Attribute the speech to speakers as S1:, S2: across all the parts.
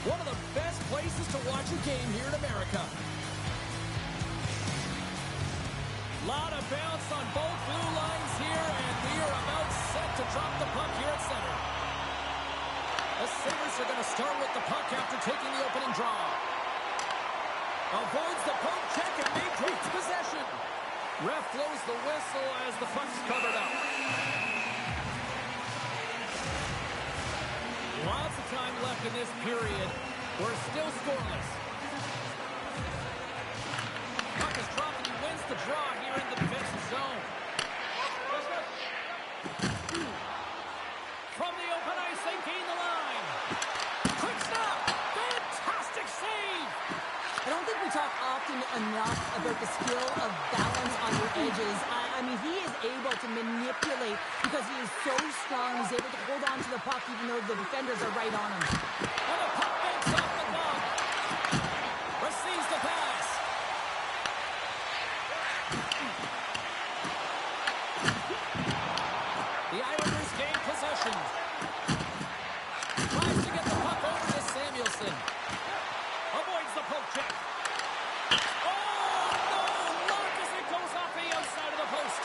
S1: One of the best places to watch a game here in America. Lot of bounce on both blue lines here, and we are about set to drop the puck here at center. The Sabres are going to start with the puck after taking the opening draw. Avoids the poke check and maintains possession. Ref blows the whistle as the puck's covered up. Lots of time left in this period. We're still scoreless. Puck is dropped and he wins the draw here in the defensive zone. From the open ice, they gain the line. Quick stop! Fantastic save!
S2: I don't think we talk often enough about the skill of balance on your edges. I mean, he is able to manipulate because he is so strong. He's able to hold on to the puck even though the defenders are right on him.
S1: And the puck makes off the glove. Receives the pass. The Islanders gain possession. Tries to get the puck over to Samuelsson. Avoids the poke check. Oh, no! Marcus, it goes off the outside of the post.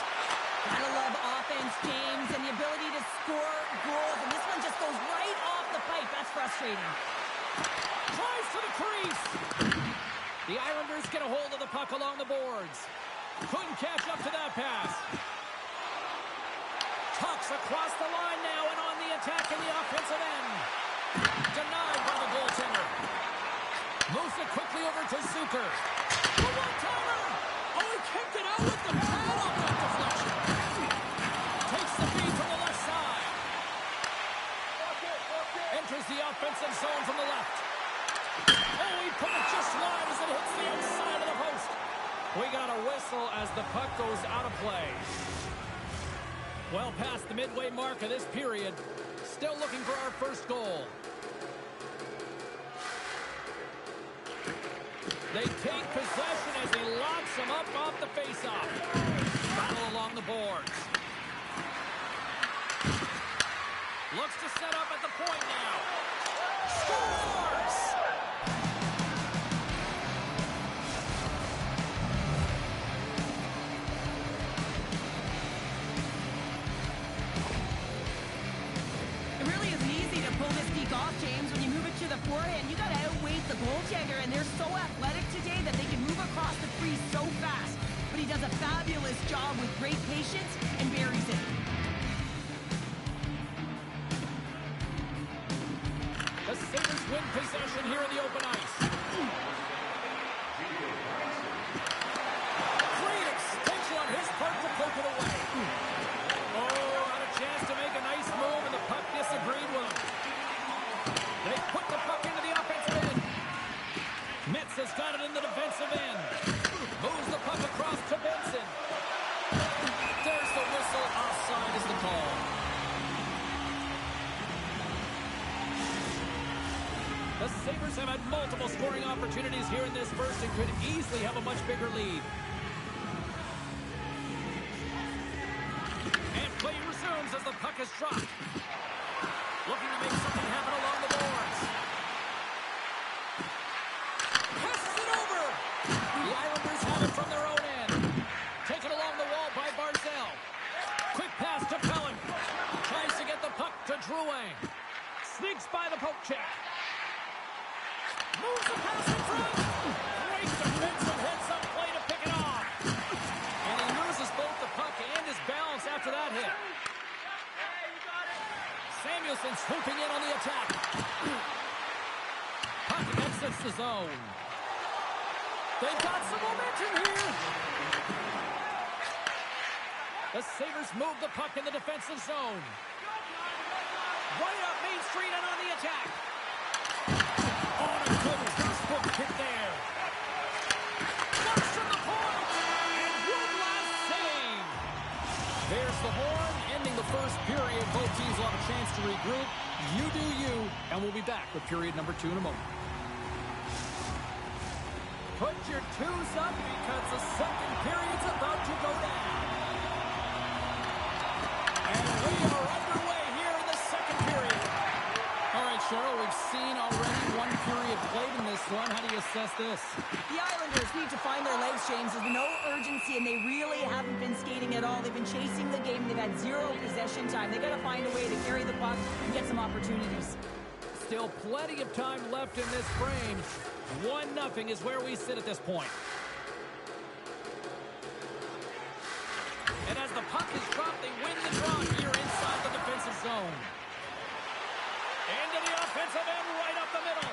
S2: Gotta love offense, James, and the ability to score goals. And this one just goes right off the pipe. That's frustrating.
S1: Tries to the crease. The Islanders get a hold of the puck along the boards. Couldn't catch up to that pass. Tucks across the line now and on the attack in the offensive end. Denied by the goaltender. Moves it quickly over to Zucker. The one-timer! Oh, he kicked it out with the pad off that deflection. Takes the feed from the left side. Enters the offensive zone from the left. Oh, he put it just wide as it hits the outside of the post. We got a whistle as the puck goes out of play. Well past the midway mark of this period. Still looking for our first goal. They take possession as he locks him up off the faceoff. Battle along the boards. Looks to set up at the point now. Scores!
S2: It really isn't easy to pull this deke off, James. When you move it to the forehand, you gotta outweight the goaltender, and they're so athletic today that they can move across the crease so fast. But he does a fabulous job with great patience and buries it.
S1: The Sabres win possession here in the open ice. Great extension on his part to poke it away. Oh, had a chance to make a nice move, and the puck disagreed with him. They put the puck into the offensive end. Metz has got it in the defensive end. Moves the puck across to Benson. There's the whistle. Offside is the call. The Sabres have had multiple scoring opportunities here in this first and could easily have a much bigger lead. And play resumes as the puck is dropped. Looking to make something happen along the boards. Passes it over. The Islanders have it from their own end. Taken along the wall by Barzal. Quick pass to Pelling. Tries to get the puck to Drouin. Sneaks by the poke check. Moves the pass in front. Great defensive heads-up play to pick it off. And he loses both the puck and his balance after that hit. Samuelsson swooping in on the attack. Puck exits the zone. They've got some momentum here. The Sabres move the puck in the defensive zone. Right up Main Street and on the attack. On a good first foot hit there. Flush from the point. And one last save. There's the horn, ending the first period. Both teams will have a chance to regroup. You do you, and we'll be back with period number 2 in a moment. Put your twos up because the second period's about to go down. And we are underway here in the second period. All right, Cheryl, we've seen already one period one. How do you assess this?
S2: The Islanders need to find their legs, James. There's no urgency, and they really haven't been skating at all. They've been chasing the game. They've had zero possession time. They've got to find a way to carry the puck and get some opportunities.
S1: Still plenty of time left in this frame. 1-0 is where we sit at this point. And as the puck is dropped, they win the draw here inside the defensive zone. Into the offensive end, right up the middle.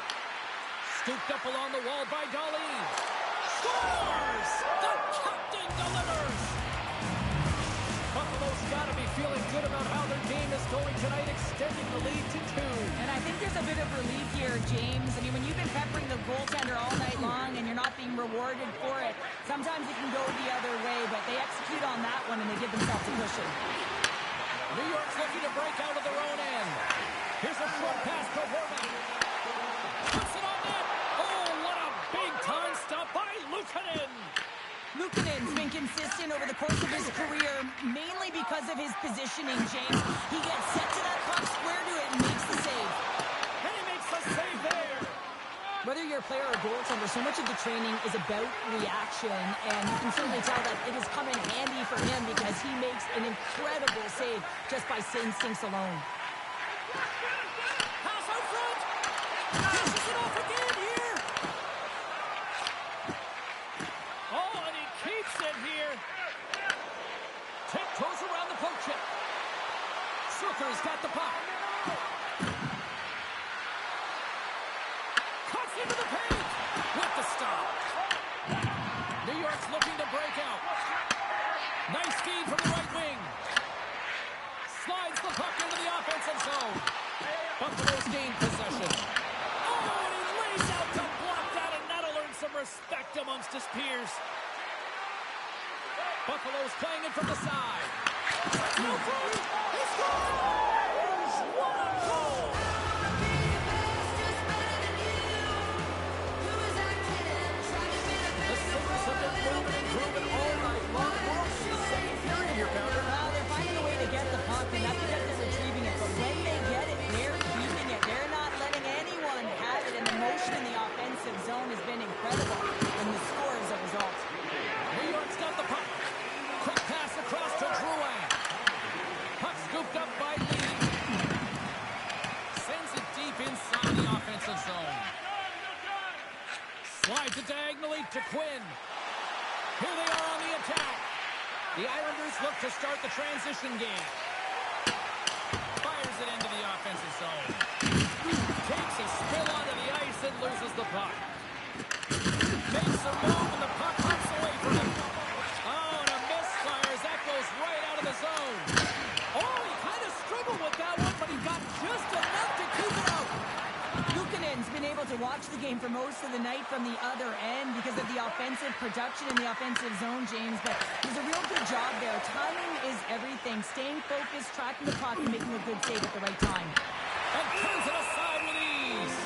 S1: Scooped up along the wall by Dahlin. Scores! The captain delivers! Buffalo's got to be feeling good about how their game is going tonight, extending the lead to 2.
S2: And I think there's a bit of relief here, James. I mean, when you've been peppering the goaltender all night long and you're not being rewarded for it, sometimes it can go the other way, but they execute on that one and they give themselves a cushion.
S1: New York's looking to break out of their own end. Here's a short pass to Horvat. Puts it on net. Oh, what a big-time stop by Luukkonen.
S2: Luukkonen's been consistent over the course of his career, mainly because of his positioning, James. He gets set to that puck, square to it, and makes the save.
S1: And he makes the save there.
S2: Whether you're a player or goaltender, so much of the training is about reaction, and you can certainly tell that it has come in handy for him because he makes an incredible save just by instincts alone.
S1: Pass out front. Pushes it off again here. Oh, and he keeps it here. Tiptoes around the poke check. Zucker's got the puck. Cuts into the paint. With the stop. New York's looking to break out. Nice feed from the right wing. Slides the puck into the offensive zone. Buffalo's gained possession. Oh, and he lays out to block that, and that'll earn some respect amongst his peers. Buffalo's playing it from the side. No goal. He scores! What a goal! The Sabres have been moving and grooving all night long. We're only in the second period here, Pounder.
S2: Well, they're finding a way to get the puck, and that's because they're retrieving it. But when they get it, they're keeping it. They're not letting anyone have it, and the motion in the offensive zone has been incredible, and the score is a result.
S1: New York's got the puck. Quick pass across to Drouin. Puck scooped up by Lee. Sends it deep inside the offensive zone. Slides it diagonally to Quinn. Here they are on the attack. The Islanders look to start the transition game. Fires it into the offensive zone. Takes a spill onto the ice and loses the puck. Makes a move and the puck hops away from him. Oh, and a misfire as that goes right out of the zone. Oh, he kind of struggled with that one, but he got just enough to keep it out.
S2: Luukkonen's been able to watch the game for most of the night from the other end because of the offensive production in the offensive zone, James, but he's a real good job there. Timing is everything. Staying focused, tracking the puck, and making a good save at the right time.
S1: And turns it aside with ease.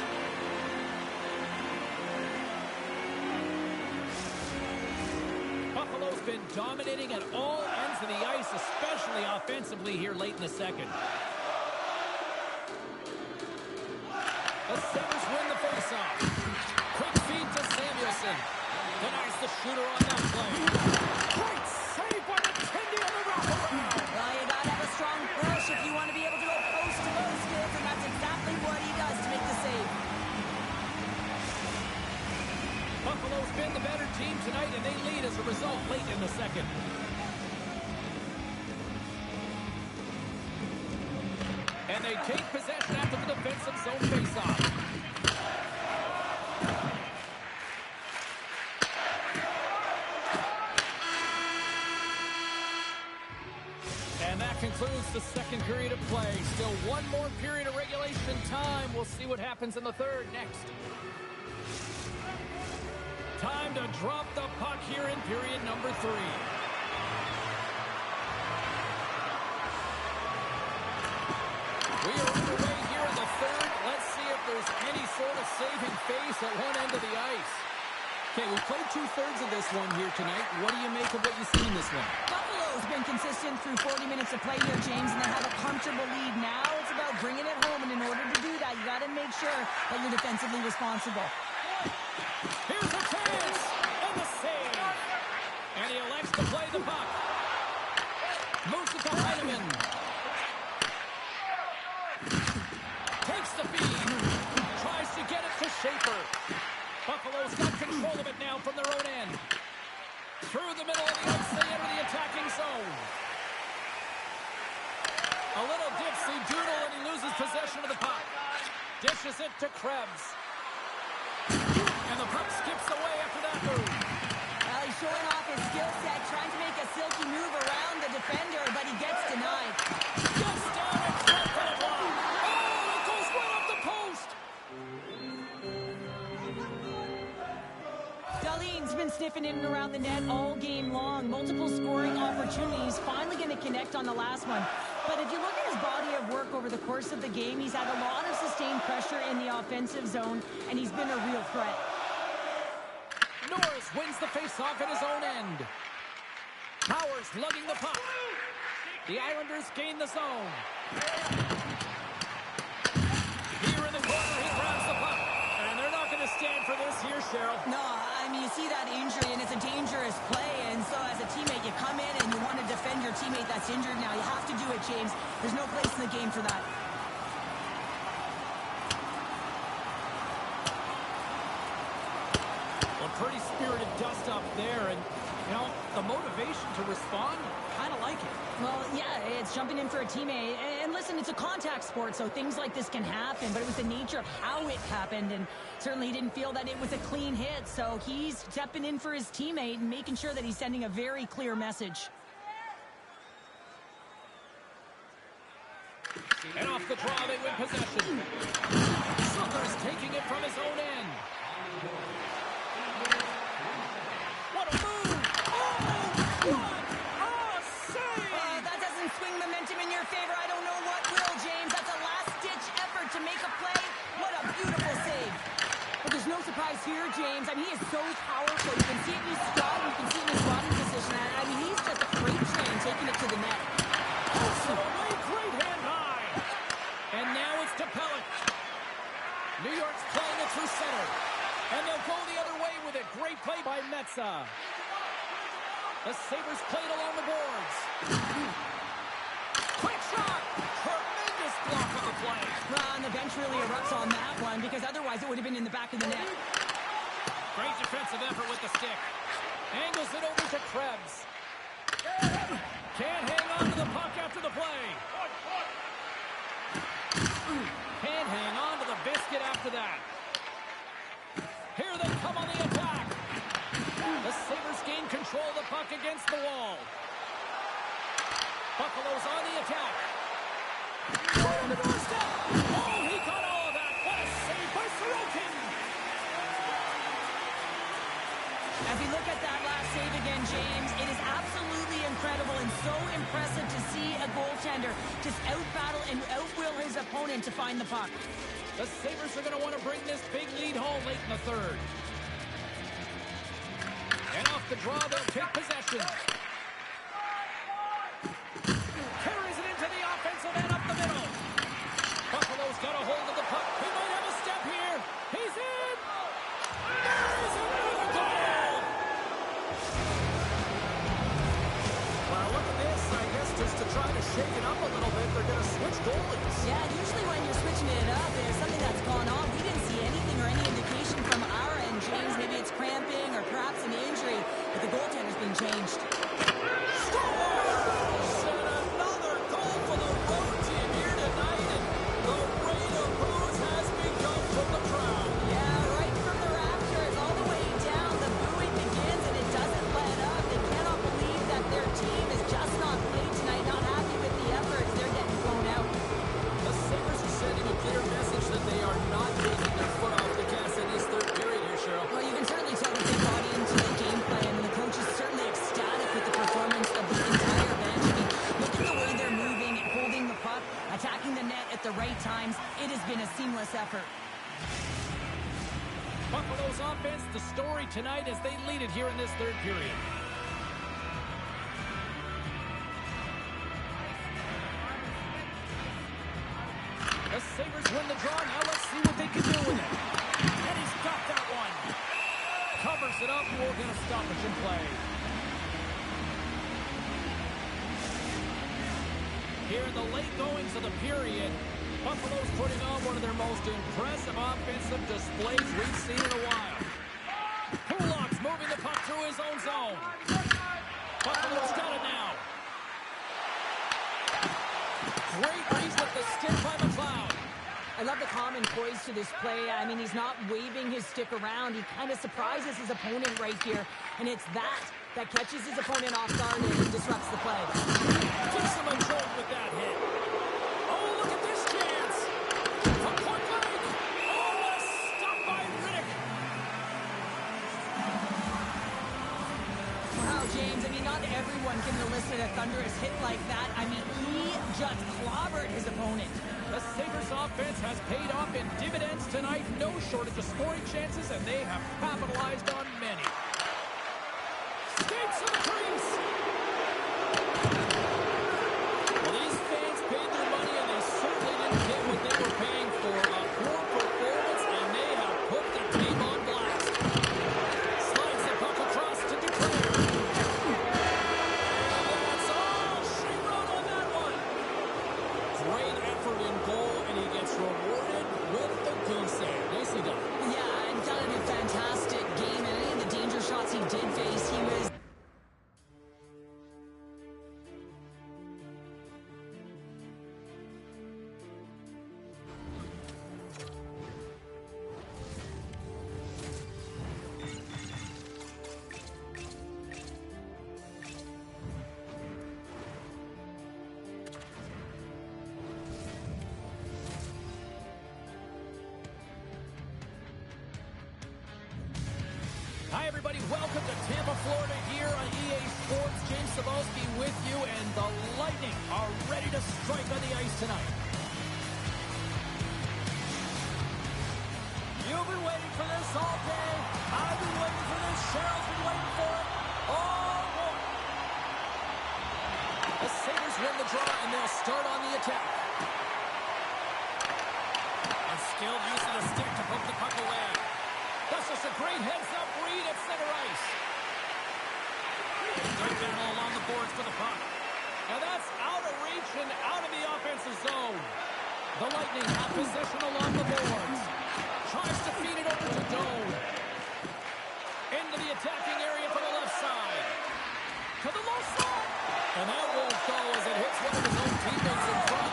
S1: Buffalo's been dominating at all ends of the ice, especially offensively here late in the second. The Sabres win the faceoff. Quick feed to Samuelson. Denies the shooter on that play. Great save by the Tendy on the wraparound.
S2: Well, you gotta have a strong push if you want to be able to go post to those kids, and that's exactly what he does to make the save.
S1: Buffalo's been the better team tonight, and they lead as a result late in the second. And they take possession after the defensive zone faceoff. And that concludes the second period of play. Still one more period of regulation time. We'll see what happens in the third next. Time to drop the puck here in period number 3. We are underway here in the third. Let's see if there's any sort of saving face at one end of the ice. Okay, we played 2/3 of this one here tonight. What do you make of what you see in this one?
S2: Buffalo's been consistent through 40 minutes of play here, James, and they have a comfortable lead. Now it's about bringing it home, and in order to do that, you got to make sure that you're defensively responsible.
S1: Here's a chance. And the save. And he elects to play the puck. Moves it to Heineman. Takes the feed. Tries to get it to Schaefer. Buffalo's got control of it now from their own end. Through the middle of the ice, they enter the attacking zone. A little dipsy-doodle, and he loses possession of the puck. Dishes it to Krebs. And the puck skips away after that move.
S2: Well, he's showing off his skill set, trying to make a silky move around the defender, but he gets denied.
S1: Gets down and front for the block. Oh, it goes right off the post.
S2: Dahlin's been sniffing in and around the net all game long. Multiple scoring opportunities. Finally going to connect on the last one. But if you look at his body of work over the course of the game, he's had a lot of sustained pressure in the offensive zone, and he's been a real threat.
S1: Norris wins the faceoff at his own end. Powers lugging the puck. The Islanders gain the zone. Here in the corner, he grabs the puck. And they're not going to stand for this here, Cheryl.
S2: No, I mean, you see that injury, and it's a dangerous play. And so as a teammate, you come in and you want to defend your teammate that's injured now. You have to do it, James. There's no place in the game for that.
S1: Well, pretty spirited dust up there. And, you know, the motivation to respond, kind of like it.
S2: Well, yeah, it's jumping in for a teammate. And listen, it's a contact sport, so things like this can happen. But it was the nature of how it happened. And certainly he didn't feel that it was a clean hit. So he's stepping in for his teammate and making sure that he's sending a very clear message.
S1: And off the draw, they win possession. Sucker's taking it from his own end. What a move! Oh, what a save!
S2: That doesn't swing momentum in your favor. I don't know what will, James. That's a last-ditch effort to make a play. What a beautiful save. But there's no surprise here, James. I mean, he is so powerful. You can see it in his stride. You can see it in his body position. I mean, he's just a freight train taking it to the net.
S1: Also away, great hand high. And now it's to Pelech. New York's playing it through center. And they'll go the other way with it. Great play by Mensah. The Sabres played along the boards. Quick shot. Tremendous block on the play.
S2: Well, and the bench really erupts on that one because otherwise it would have been in the back of the net.
S1: Great defensive effort with the stick. Angles it over to Krebs. Can't hang on to the puck after the play. Can't hang on to the biscuit after that. Here they come on the attack. The Sabres gain control of the puck against the wall. Buffalo's on the attack. Right on the doorstep. Oh, he got all of that. What a save by Sorokin.
S2: As we look at that last save again, James, it is absolutely incredible and so impressive to see a goaltender just out-battle and out-will his opponent to find the puck.
S1: The Sabres are going to want to bring this big lead home late in the third. And off the draw, they'll take possession. Carries it into the offensive end up the middle. Buffalo's got a hold of the puck. He might have a step here. He's in. There's another goal. Well, look at this. I guess just to try to shake it up a little bit, they're going to switch goalies.
S2: Yeah, usually when you're switching it up, there's something that's gone on. We didn't see anything or any indication from our end, James. Maybe it's cramping or perhaps an injury, but the goaltender's been changed.
S1: Scores! And another goal for the road team here tonight, and the rain of boos has begun from the crowd.
S2: Yeah, right from the rafters all the way down, the booing begins and it doesn't let up. They cannot believe that their team is just not played tonight, not happy with the efforts. They're getting blown out.
S1: The Sabres are sending a clear message that they are not taking their foot off the gas in this third period here, Cheryl.
S2: Well, you can certainly tell that they bought into the game plan, and the coach is certainly ecstatic with the performance of the entire bench. I mean, look at the way they're moving, holding the puck, attacking the net at the right times. It has been a seamless effort.
S1: Buffalo's offense, the story tonight as they lead it here in this third period. The Sabres win the draw. Now let's see what they can do with it. And he's got that one. Buffalo will get a stoppage in play. Here in the late goings of the period, Buffalo's putting on one of their most impressive offensive displays we've seen in a while. Pulak's moving the puck through his own zone. Buffalo's got it now. Great reach with the stick by McLeod.
S2: I love the calm and poise to this play. I mean, he's not waving his stick around. He kind of surprises his opponent right here. And it's that catches his opponent off guard and disrupts the play.
S1: Takes him a jolt with that hit. Oh, look at this chance. From point blank. Oh, what a stop by Riddick.
S2: Wow, James, I mean, not everyone can elicit a thunderous hit like that. I mean, he just clobbered his opponent.
S1: The Sabres offense has paid off in dividends tonight. No shortage of scoring chances, and they have capitalized on many. Skates to the crease. Well, these fans paid their money, and they certainly didn't get what they were paying for. A poor performance, and they have put the team on blast. Slides the puck across to Duclair. And that's all she wrote on that one. Great effort in goal, and he gets rewarded with the goose egg. Nicely done.
S2: Yeah, and kind of a fantastic game. And any of the danger shots he did face, he was...
S1: Hi, everybody. Welcome to Tampa, Florida here on EA Sports. James Cybulski with you, and the Lightning are ready to strike on the ice tonight. You've been waiting for this all day. I've been waiting for this. Cheryl's been waiting for it. Oh, boy. The Sabres win the draw, and they'll start on the attack. A skilled use of the stick to poke the puck away. That's just a great heads-up read at center ice. Great battle along the boards for the puck. Now that's out of reach and out of the offensive zone. The Lightning have possession along the boards. Tries to feed it over to Doan. Into the attacking area for the left side. To the low side. And that won't go as it hits one of his own teammates in front.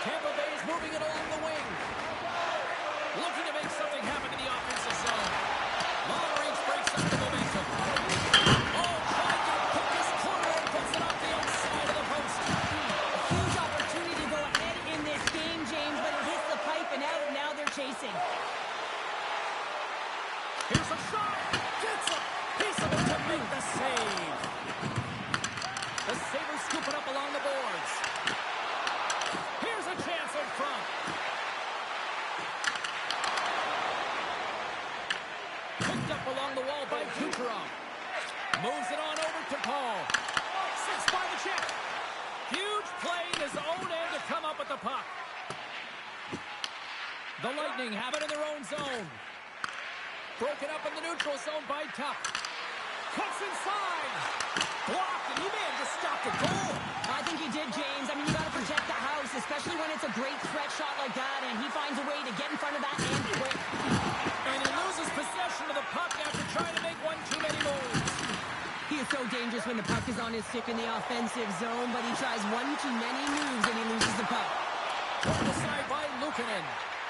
S1: Tampa Bay is moving it along the wing. Looking to make something happen in the offensive zone. Long range breaks up the momentum. Oh, trying to pick his corner and puts it off the outside of the post.
S2: A huge opportunity to go ahead in this game, James, but it hits the pipe and out. Now they're chasing.
S1: Here's a shot. Gets a piece of it to make the save. The Sabres scoop it up along the boards. Here's a chance in front. Picked up along the wall by Kucherov. Moves it on over to Paul. Sits by the check. Huge play in his own end to come up with the puck. The Lightning have it in their own zone. Broken up in the neutral zone by Tuck. Cuts inside. Blocked, and he may have just stopped a goal.
S2: I think he did, James. I mean, you got to protect the house, especially when it's a great threat shot like that, and he finds a way to get in front of that and quick.
S1: And he loses possession of the puck after trying to make one too many moves.
S2: He is so dangerous when the puck is on his stick in the offensive zone, but he tries one too many moves and he loses the puck.
S1: Pulled aside by Luukkonen.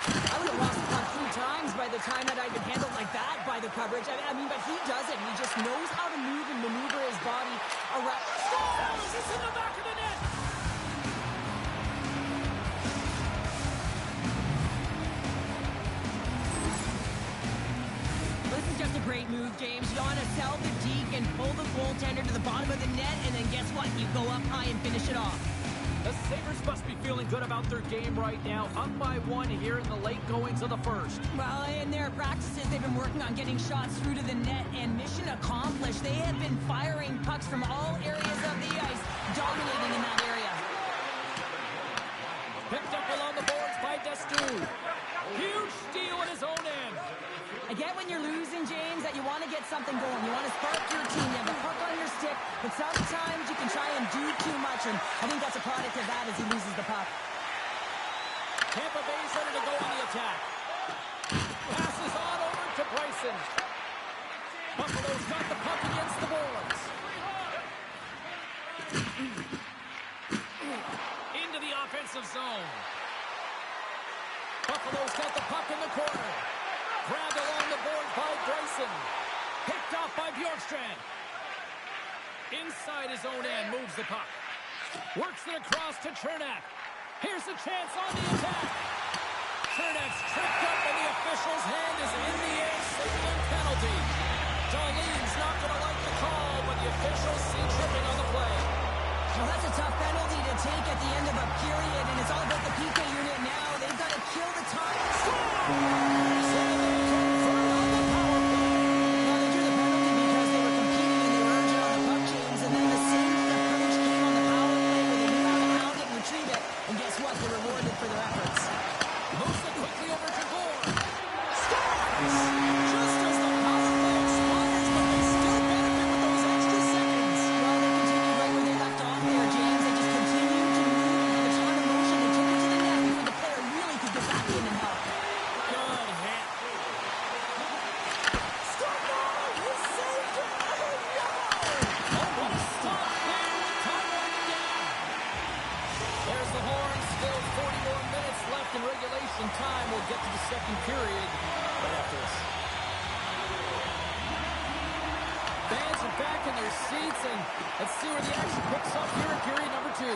S2: I would have lost the puck 3 times by the time that I'd been handled like that by the coverage. I mean, but he doesn't. He just knows how to move and maneuver his body around.
S1: Scores! It's in the back of the net!
S2: This is just a great move, James. You want to sell the deke and pull the goaltender to the bottom of the net, and then guess what? You go up high and finish it off.
S1: The Sabres must be feeling good about their game right now. Up by 1 here in the late goings of the first.
S2: Well, in their practices, they've been working on getting shots through to the net, and mission accomplished. They have been firing pucks from all areas of the ice, dominating in that area.
S1: Picked up along the boards by Destu. Huge steal in his own end.
S2: A I get when you're losing, James, that you want to get something going. You want to spark your team. You have the puck on your stick, but sometimes you can try and do too much, and I think that's a product of that as he loses the puck.
S1: Tampa Bay's ready to go on the attack. Passes on over to Bryson. Buffalo's got the puck against the boards. Into the offensive zone. Buffalo's got the puck in the corner. Grabbed along the boards by Bryson. Picked off by Bjorkstrand. Inside his own end, moves the puck. Works it across to Chernak. Here's a chance on the attack. Chernak's tripped up and the official's hand is in the air, signaling penalty. Darlene's not going to like the call when the officials see tripping on the play.
S2: Well, that's a tough penalty to take at the end of a period, and it's all about the PK unit now. They've got to kill the time.
S1: Time. We'll get to the second period right after this. Fans are back in their seats, and let's see where the action picks up here in period number 2.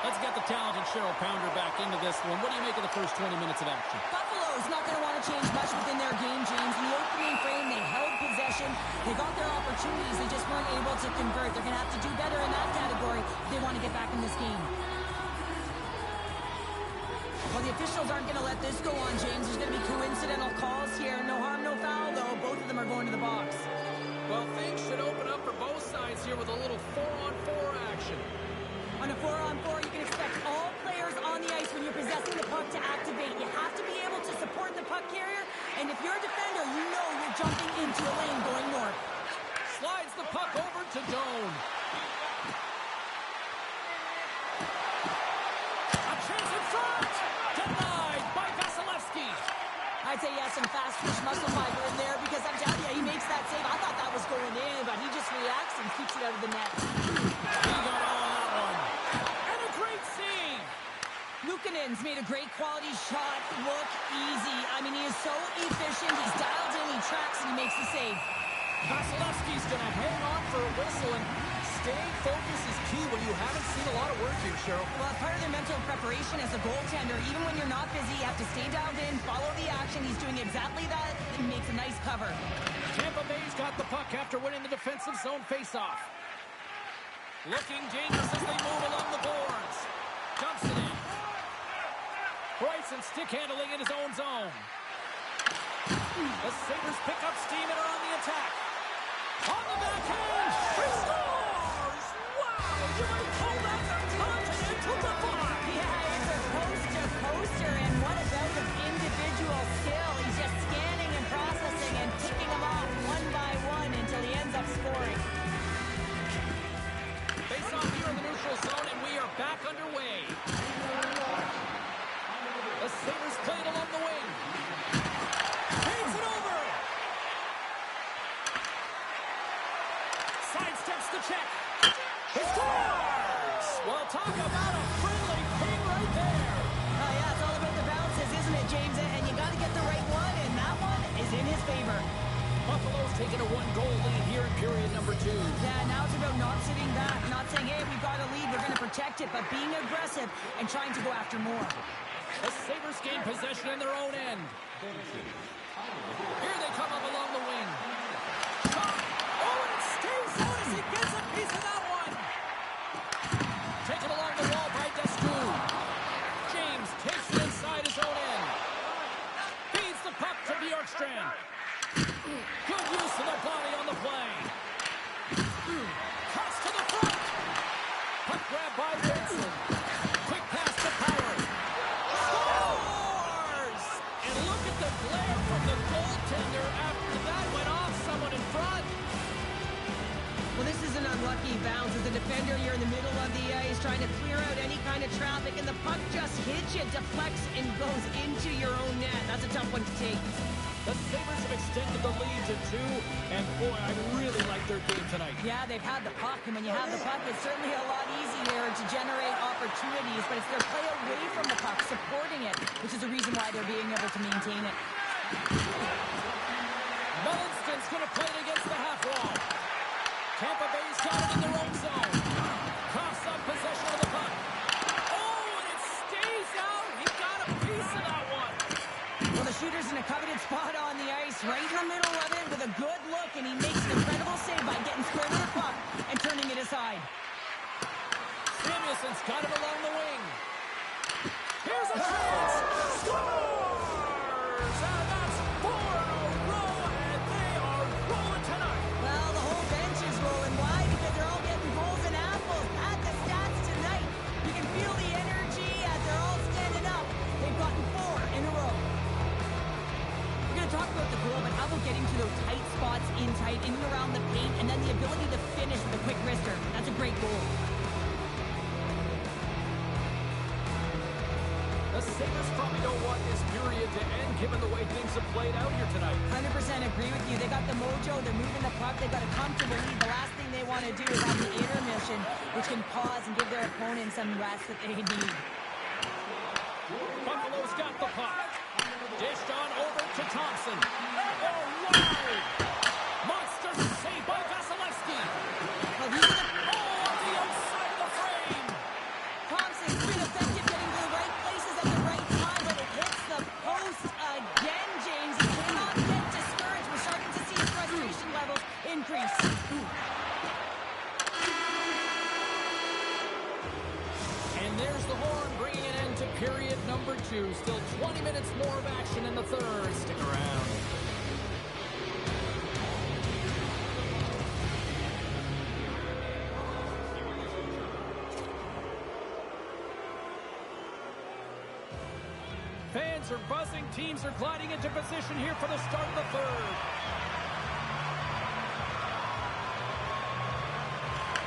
S1: Let's get the talented Cheryl Pounder back into this one. What do you make of the first 20 minutes of action?
S2: Buffalo's not going to want to change much within their game, James. In the opening frame, they held possession. They got their opportunities. They just weren't able to convert. They're going to have to do better in that category if they want to get back in this game. Well, the officials aren't going to let this go on, James. There's going to be coincidental calls here. No harm, no foul, though. Both of them are going to the box.
S1: Well, things should open up for both sides here with a little 4-on-4 action.
S2: On a 4-on-4, you can expect all players on the ice when you're possessing the puck to activate. You have to be able to support the puck carrier, and if you're a defender, you know you're jumping into a lane going north.
S1: Slides the puck over to Doan. A chance in front! Denied by Vasilevsky.
S2: I'd say he has some fast twitch muscle fiber in there because I'm telling you, he makes that save. I thought that was going in, but he just reacts and keeps it out of the net.
S1: He got all that one. And a great save.
S2: Luukkonen's made a great quality shot look easy. I mean, he is so efficient. He's dialed in, he tracks, and he makes the save.
S1: Vasilevsky's going to hang on for a whistle, and staying focused is key when you haven't seen a lot of work here, Cheryl.
S2: Well, part of their mental preparation as a goaltender, even when you're not busy, you have to stay dialed in, follow the action. He's doing exactly that, and makes a nice cover.
S1: Tampa Bay's got the puck after winning the defensive zone faceoff. Looking dangerous as they move along the boards. Dumps it in. Bryson stick handling in his own zone. The Sabres pick up steam and are on the attack. On the backhand, he scores! Wow, you might call that the continental divide.
S2: Yeah, it's a poster, and what a bout of individual skill. He's just scanning and processing and ticking them off one by one until he ends up scoring.
S1: Face off here in the neutral zone, and we are back underway. The Sabres play it along the wing. Feeds it over. Sidesteps the check. He scores! Well, talk about a friendly ping right there.
S2: Oh, yeah, it's all about the bounces, isn't it, James? And you got to get the right one, and that one is in his favor.
S1: Buffalo's taking a 1-goal lead here in period number 2.
S2: Yeah, now it's about not sitting back, not saying, hey, we've got a lead, we're going to protect it, but being aggressive and trying to go after more.
S1: The Sabres gain possession in their own end. Here they come up along the wing. Oh, and it stays out as he gets a piece of that one. Taken along the wall by Descu. James takes it inside his own end. Feeds the puck to Bjorkstrand. Good use of the body on the play. Cuts to the front. Puck grab by Benson. Quick pass to Power. Scores! And look at the glare from the goaltender
S2: defender here in the middle of the ice, trying to clear out any kind of traffic, and the puck just hits you, deflects, and goes into your own net. That's a tough one to take.
S1: The Sabres have extended the lead to 2, and boy, I really like their game tonight.
S2: Yeah, they've had the puck, and when you have the puck, it's certainly a lot easier to generate opportunities, but it's their play away from the puck, supporting it, which is the reason why they're being able to maintain it.
S1: Mellanston's going to play it against the half wall. Tampa Bay's got it in their own zone. Cross up possession of the puck. Oh, and it stays out. He got a piece of that one.
S2: Well, the shooter's in a coveted spot on the ice, right in the middle of it with a good look, and he makes an incredible save by getting square to the puck and turning it aside.
S1: Samuelson's got it along the wing. Here's a chance. Scores! And that's 4 in a row, and they are rolling tonight.
S2: Well, the whole bench is rolling. Why? Because they're all getting goals and apples. At the stats tonight, you can feel the energy as they're all standing up. They've gotten 4 in a row. We're going to talk about the goal, but how about getting to those tight spots in and around the paint, and then the ability to finish with a quick wrister. That's a great goal.
S1: The Sabres probably don't want this period to end, given the way things have played out here tonight.
S2: 100% agree with you. They got the mojo. They're moving the puck. They've got a comfortable lead. The last thing they want to do is have the intermission, which can pause and give their opponent some rest that they need.
S1: Buffalo's got the puck. Dished on over to Thompson. Oh, wow! Monster save by Vasilevsky.
S2: Well, he's
S1: Oh, the outside of the frame.
S2: Thompson's been effective getting to the right places at the right time, but it hits the post again, James. He cannot get discouraged. We're starting to see his frustration levels increase.
S1: And there's the horn, bringing an end to period number 2. Still 20 minutes more of action in the third. Stick around. Fans are buzzing. Teams are gliding into position here for the start of the third.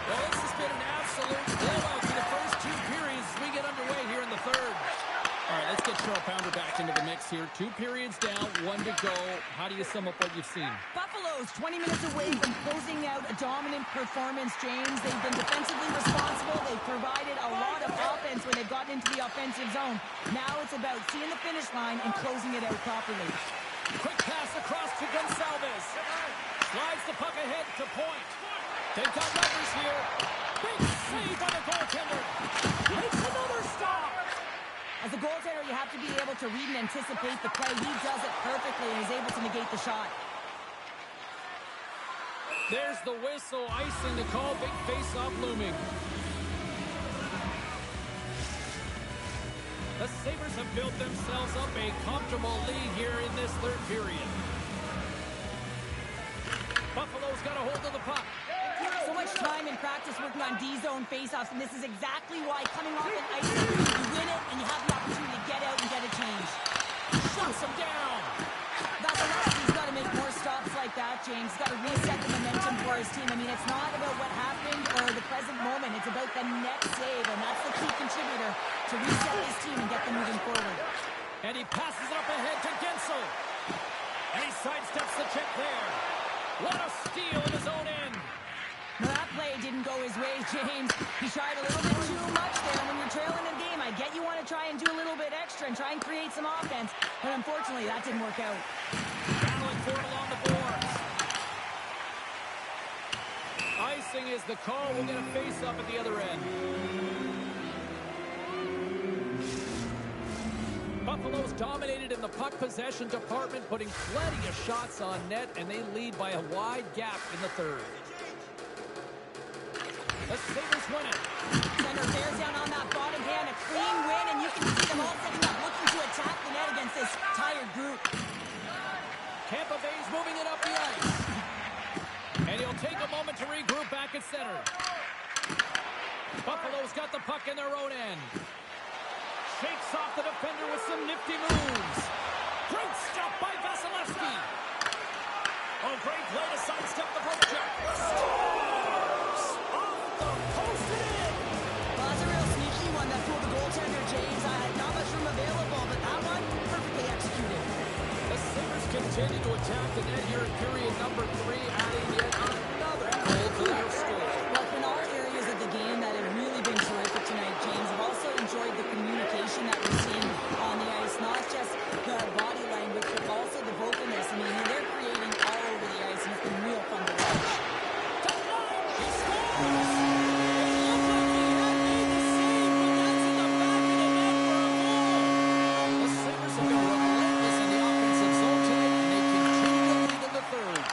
S1: Well, this has been an absolute blowout for the first 2 periods as we get underway here in the third. All right, let's get Cheryl Pounder back into the mix here. 2 periods down, 1 to go. How do you sum up what you've seen?
S2: Buffalo's 20 minutes away from closing out a dominant performance, James. They've been defensively responsible. They've provided a lot of offense when they've gotten into the offensive zone. Now it's about seeing the finish line and closing it out properly.
S1: Quick pass across to Gonsalves. Slides the puck ahead to point. They've got numbers here. Big save by the goaltender. Makes another stop.
S2: As a goaltender, you have to be able to read and anticipate the play. He does it perfectly and is able to negate the shot.
S1: There's the whistle, icing the call. Big face-off looming. The Sabres have built themselves up a comfortable lead here in this third period. Buffalo's got a hold of the puck.
S2: So much time in practice working on D-zone faceoffs, and this is exactly why coming off an ice, you win it, and you have the opportunity to get out and get a change.
S1: Shuts him down.
S2: Vasilevsky's got to make more stops like that, James. He's got to reset the momentum for his team. I mean, it's not about what happened or the present moment. It's about the next save, and that's the key contributor to reset his team and get them moving forward.
S1: And he passes it up ahead to Gensel. And he sidesteps the check there. What a steal in his own end.
S2: Now that play didn't go his way, James. He tried a little bit too much there. When you're trailing a game, I get you want to try and do a little bit extra and try and create some offense. But unfortunately, that didn't work out.
S1: Battling for it along the boards. Icing is the call. We'll get a face-up at the other end. Buffalo's dominated in the puck possession department, putting plenty of shots on net, and they lead by a wide gap in the third. The Sabres win it.
S2: Center bears down on that bottom hand, a clean win, and you can see them all setting up, looking to attack the net against this tired group.
S1: Tampa Bay's moving it up the ice. And he'll take a moment to regroup back at center. Buffalo's got the puck in their own end. Shakes off the defender with some nifty moves. Great stop by Vasilevsky. Oh, great play to sidestep the poke check. Scores! Off the post
S2: James. Not much room available, but that one, perfectly executed.
S1: The Sabres continue to attack the net here in period number 3, adding yet another goal to their score.
S2: Well, in all areas of the game that have really been terrific tonight, James. I've also enjoyed the communication that we're seeing on the ice, not just the body language, but also the vocalness. I mean, they're creating all over the ice, and it's been real fun to watch.
S1: He scores! It looked like he had made the save, but that's in the back of the net for a goal. The Sabres have been relentless in the offensive zone tonight, and they continue to lead in the third.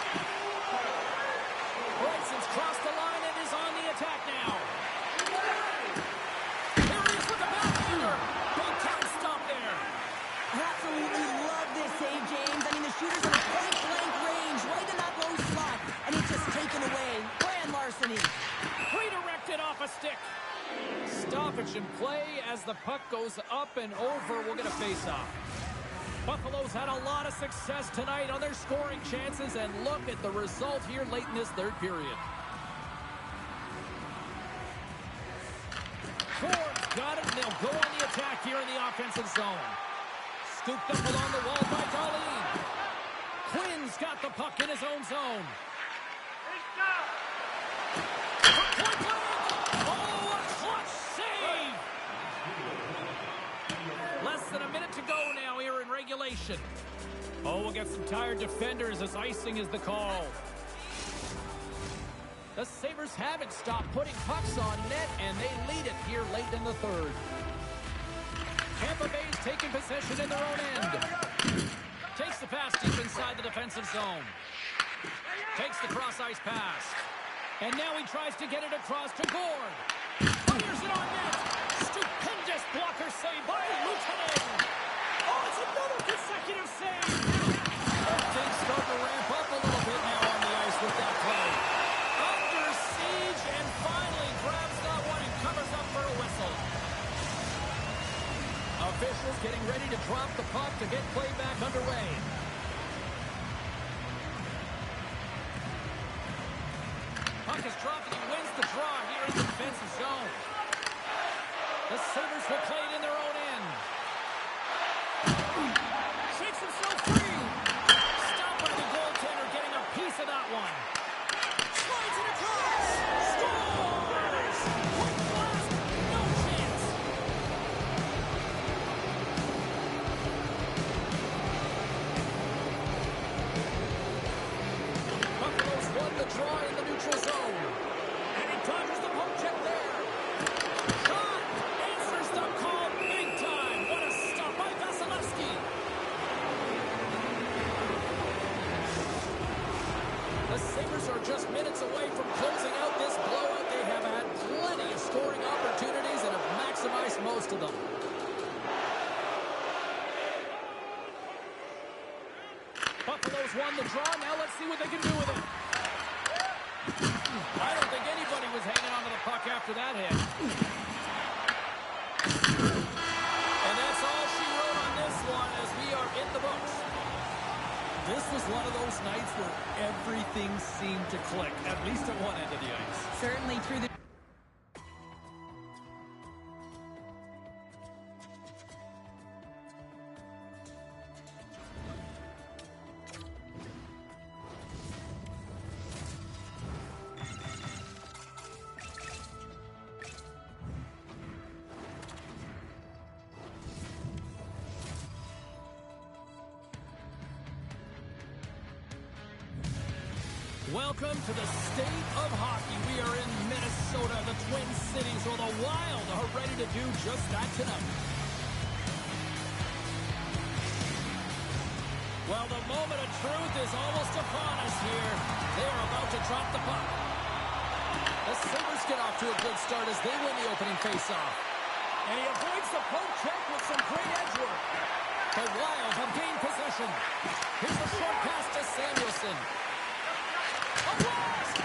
S1: Bryson's crossed the line and is on the attack now. Here he is with the backhander. Big time stop there.
S2: I absolutely love this save, James. I mean, the shooter's in a point-blank range, right in that low slot, and it's just taken away. Grand larceny.
S1: Redirected off a stick. Stoppage in play as the puck goes up and over. We'll get a face-off. Buffalo's had a lot of success tonight on their scoring chances, and look at the result here late in this third period. Forbes got it, and they'll go on the attack here in the offensive zone. Scooped up along the wall by Darlene. Quinn's got the puck in his own zone. From point blank. Oh, a clutch save! Less than a minute to go now here in regulation. Oh, we'll get some tired defenders as icing is the call. The Sabres haven't stopped putting pucks on net, and they lead it here late in the third. Tampa Bay's taking possession in their own end. Takes the pass deep inside the defensive zone. Takes the cross-ice pass. And now he tries to get it across to Gord. Fires it on net. Stupendous blocker save by Luukkonen. Oh, it's another consecutive save. Things start to ramp up a little bit now on the ice with that play. Under siege and finally grabs that one and covers up for a whistle. Officials getting ready to drop the puck to get play back underway. Puck is dropped and he wins the draw here in the defensive zone. The Sabres will play it in their own end. Shakes himself free. Stopped by the goaltender, getting a piece of that one. Slides it across. Scores! Quick blast. No chance. Buffalo's won the draw in the neutral zone. And he dodges the poke check there. Shot! Answers the call big time. What a stop by Vasilevsky. The Sabres are just minutes away from closing out this blowout. They have had plenty of scoring opportunities and have maximized most of them. Buffalo's won the draw. Now let's see what they can do with it. I don't think anybody was hanging on to the puck after that hit. And that's all she wrote on this one as we are in the books. This was one of those nights where everything seemed to click, at least at one end of the ice.
S2: Certainly through the...
S1: Welcome to the state of hockey. We are in Minnesota, the Twin Cities, where the Wild are ready to do just that tonight. Well, the moment of truth is almost upon us here. They are about to drop the puck. The Sabres get off to a good start as they win the opening faceoff. And he avoids the poke check with some great edge work. The Wild have gained possession. Here's the short pass to Samuelson. A blast!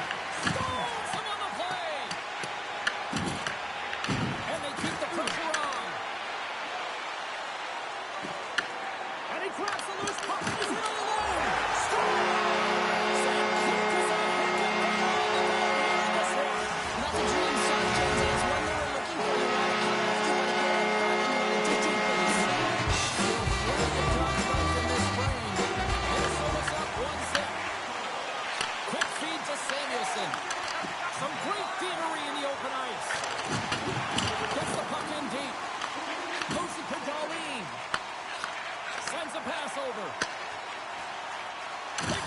S1: Stones him on the play! And they keep the pressure on. And he grabs the loose puck. He's in on the line. Scores! And Clark is a hit to bring on the goal here in this one.
S2: That's a dream shot, James. It's one they were looking for. You want to keep after, but get up front, you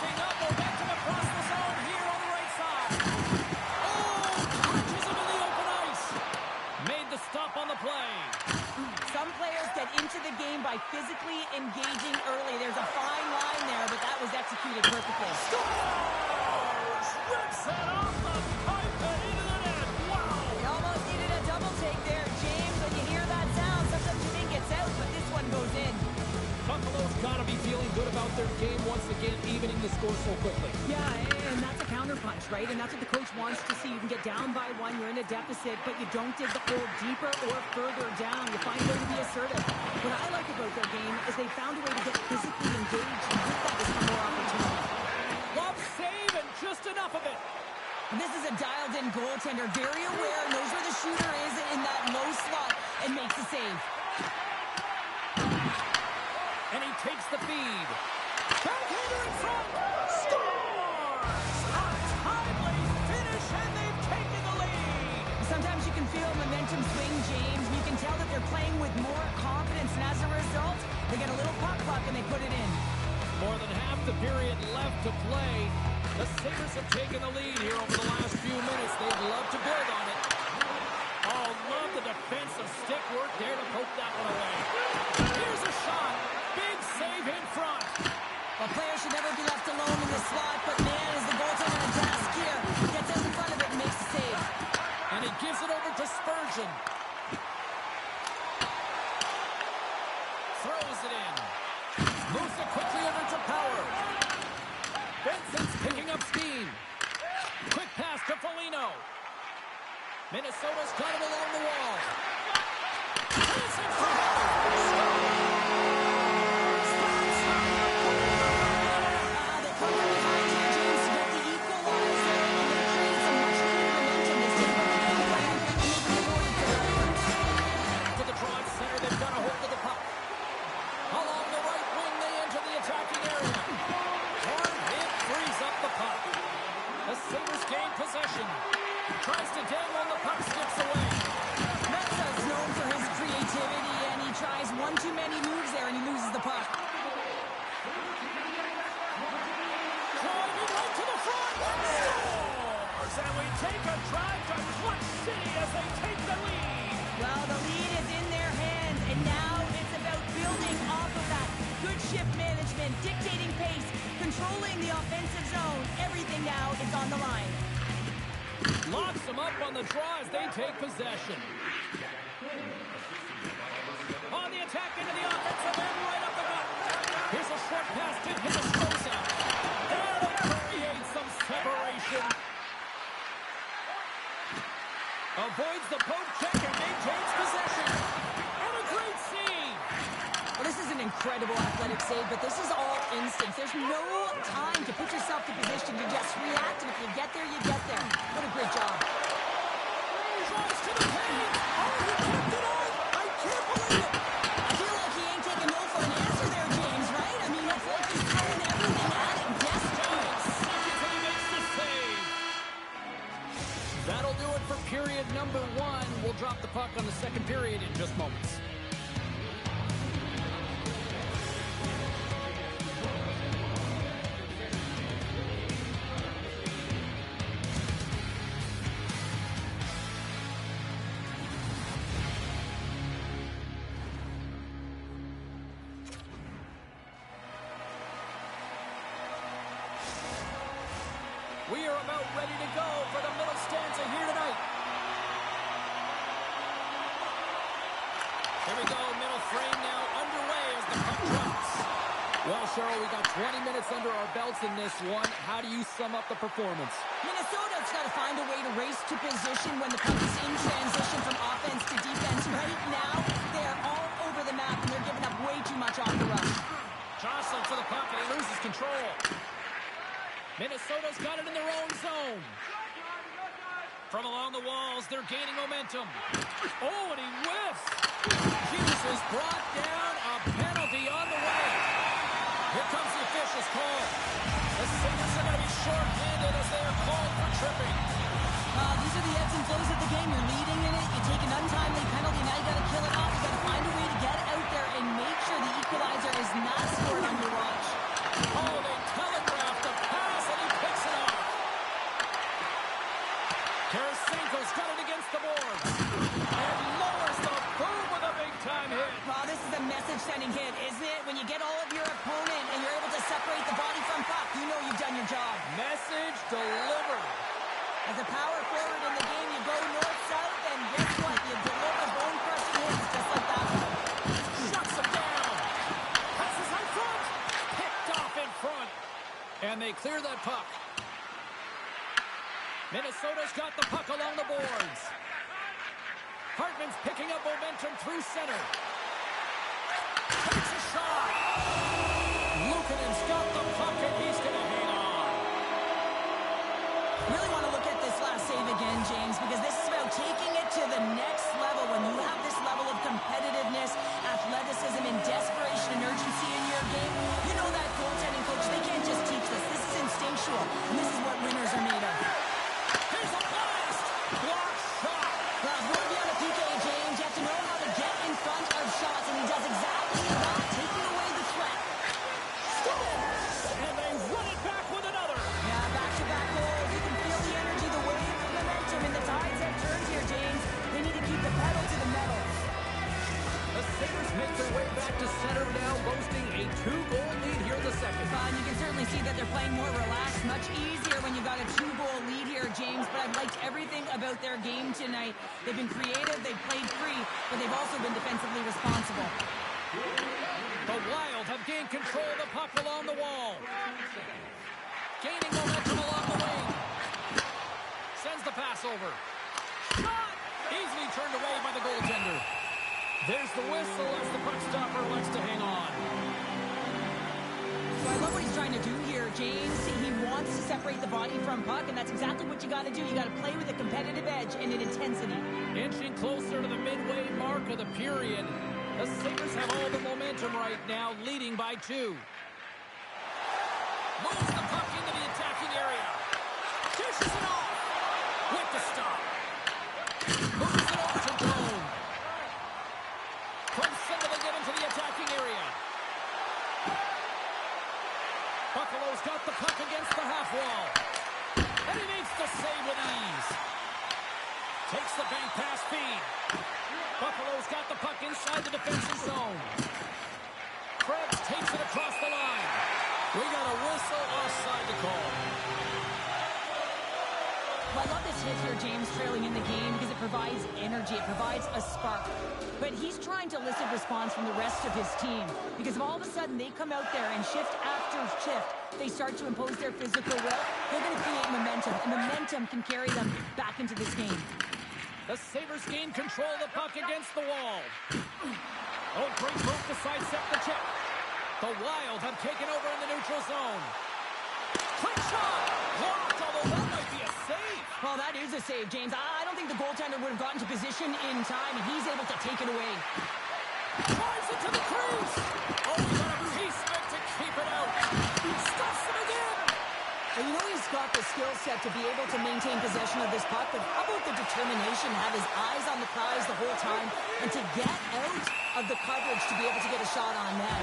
S1: Picking up momentum across the zone here on the right side. Oh, punches him in the open ice. Made the stop on the play.
S2: Some players get into the game by physically engaging early. There's a fine line there, but that was executed perfectly.
S1: Scores! Rips it off the pipe and into the net. Wow!
S2: He almost needed a double take there, James. When you hear that sound, sometimes you think it's out, but this one goes in.
S1: Buffalo's got to be feeling good about their game once again, evening the score so quickly.
S2: Yeah, and that's a counterpunch, right? And that's what the coach wants to see. You can get down by one, you're in a deficit, but you don't dig the hole deeper or further down. You find a way to be assertive. What I like about their game is they found a way to get physically engaged, and with that is more opportunity.
S1: Love save and just enough of it.
S2: And this is a dialed-in goaltender, very aware, knows where the shooter is in that low slot, and makes the save.
S1: And he takes the feed. Backhander in front. Scores! A timely finish, and they've taken the lead.
S2: Sometimes you can feel momentum swing, James. You can tell that they're playing with more confidence, and as a result, they get a little puck and they put it in.
S1: More than half the period left to play. The Sabres have taken the lead here over the last few minutes. They'd love to build on it. Oh, love the defensive stick work there to poke that one away. Here's a shot. Big save in front.
S2: A player should never be left alone in the slot, but man, is the goaltender in a task here. Gets out in front of it and makes the save.
S1: And he gives it over to Spurgeon. Throws it in. Moves it quickly over to Power. Benson's picking up steam. Quick pass to Foligno. Minnesota's got him along the wall. Hansen for
S2: They come from behind here, James, to get the equalizer, and they create some much-needed momentum. They stay with the game plan, and they've been rewarded for their efforts.
S1: to the drive center. They've got a hold of the puck. Along the right wing, they enter the attacking area. Hard hit frees up the puck. The Sabres gain possession. Tries to dangle, and the puck skips away.
S2: Mensah's known for his creativity, and he tries one too many moves there, and he loses the puck.
S1: Driving right to the front. Scores! And we take a drive to Clutch City as they take the lead.
S2: Well, the lead is in their hands, and now it's about building off of that. Good shift management, dictating pace, controlling the offensive zone. Everything now is on the line.
S1: Locks them up on the draw as they take possession. On the attack into the offensive end, right up the gut. Here's a short pass to Hinostroza. That'll create some separation. Avoids the poke check and maintains possession. And a great save.
S2: Well, this is an incredible athletic save, but this is all instinct. There's no time to put yourself in position. You just react, and if you get there, you get there. What a great job.
S1: Drives to the paint. Oh, he kept it on. I can't believe it.
S2: I feel like he ain't taking no for an answer there, James, right? I mean, it's like he's throwing everything at it desperately.
S1: Until he makes the save. That'll do it for period number one. We'll drop the puck on the second period in just moments. We are about ready to go for the middle stanza here tonight. Here we go, middle frame now underway as the puck drops. Well, Cheryl, we got 20 minutes under our belts in this one. How do you sum up the performance?
S2: Minnesota's got to find a way to race to position when the puck is in transition from offense to defense. Right now, they're all over the map, and they're giving up way too much off the rush.
S1: Jostling for the puck, and he loses control. Minnesota's got it in their own zone. From along the walls, they're gaining momentum. Oh, and he whiffs. Hughes is brought down. A penalty on the way. Here comes the official's call. The Sabres are going to be short-handed as they are called for tripping.
S2: These are the ebbs and flows of the game. You're leading in it. You take an untimely penalty. Now you got to kill it off. You got to find a way to get out there and make sure the equalizer is not scored on your watch.
S1: Oh, they telegraphed the
S2: doing your job.
S1: Message delivered.
S2: As a power forward in the game, you go north-south, and guess what? You deliver bone-crushing hits just like that one.
S1: Shuts him down. Passes on front. Picked off in front. And they clear that puck. Minnesota's got the puck along the boards. Hartman's picking up momentum through center. Takes a shot. Luukkonen's got the puck, and he's going to hang on.
S2: Really want to look at this last save again, James, because this is about taking it to the next level. When you have this level of competitiveness, athleticism, and desperation and urgency in your game, you know that goaltending coach, they can't just teach this. This is instinctual, and this is what winners are made of.
S1: Here's a blast. Block shot.
S2: Well, if you want to be on a PK, James, you have to know how to get in front of shots, and he does exactly that, taking away the threat.
S1: And they run it back with another.
S2: Yeah, back-to-back goals. You can feel the energy, the wave of momentum, and the tides have turned here, James. They need to keep the pedal to the metal.
S1: The Sabres make their way back to center now, boasting a 2-goal lead here in the second.
S2: You can certainly see that they're playing more relaxed, much easier when you got a 2-goal lead here, James, but I've liked everything about their game tonight. They've been creative, they've played free, but they've also been defensively responsible.
S1: The Wild have gained control of the puck along the wall. Gaining momentum along the wing. Sends the pass over. Shot! Easily turned away by the goaltender. There's the whistle as the puck stopper elects to hang on.
S2: So I love what he's trying to do here, James. He wants to separate the body from puck, and that's exactly what you got to do. You got to play with a competitive edge and an intensity.
S1: Inching closer to the midway mark of the period. The Sabres have all the momentum right now, leading by 2. Moves the puck into the attacking area. Dishes it off. With the stop. Moves it over to Doan. From center they get into the attacking area. Buffalo's got the puck against the half wall. And he makes the save with ease. Takes the bank pass feed. Buffalo's got the puck inside the defensive zone. Krebs takes it across the line. We got a whistle offside to call.
S2: Well, I love this hit here, James, trailing in the game because it provides energy. It provides a spark. But he's trying to elicit response from the rest of his team because if all of a sudden they come out there and shift after shift, they start to impose their physical will, they're going to create momentum, and momentum can carry them back into this game.
S1: The Sabres gain control of the puck against the wall. Oh, great move to sidestep the check. The Wild have taken over in the neutral zone. Quick shot! Blocked, although that might be a save.
S2: Well, that is a save, James. I don't think the goaltender would have gotten to position in time, and he's able to take it away.
S1: Drives it to the crease. Oh, he's got a piece of it to keep it out. Stuffs it again.
S2: And you know he's got the skill set to be able to maintain possession of this puck, but how about the determination, have his eyes on the prize the whole time, and to get out of the coverage to be able to get a shot on net.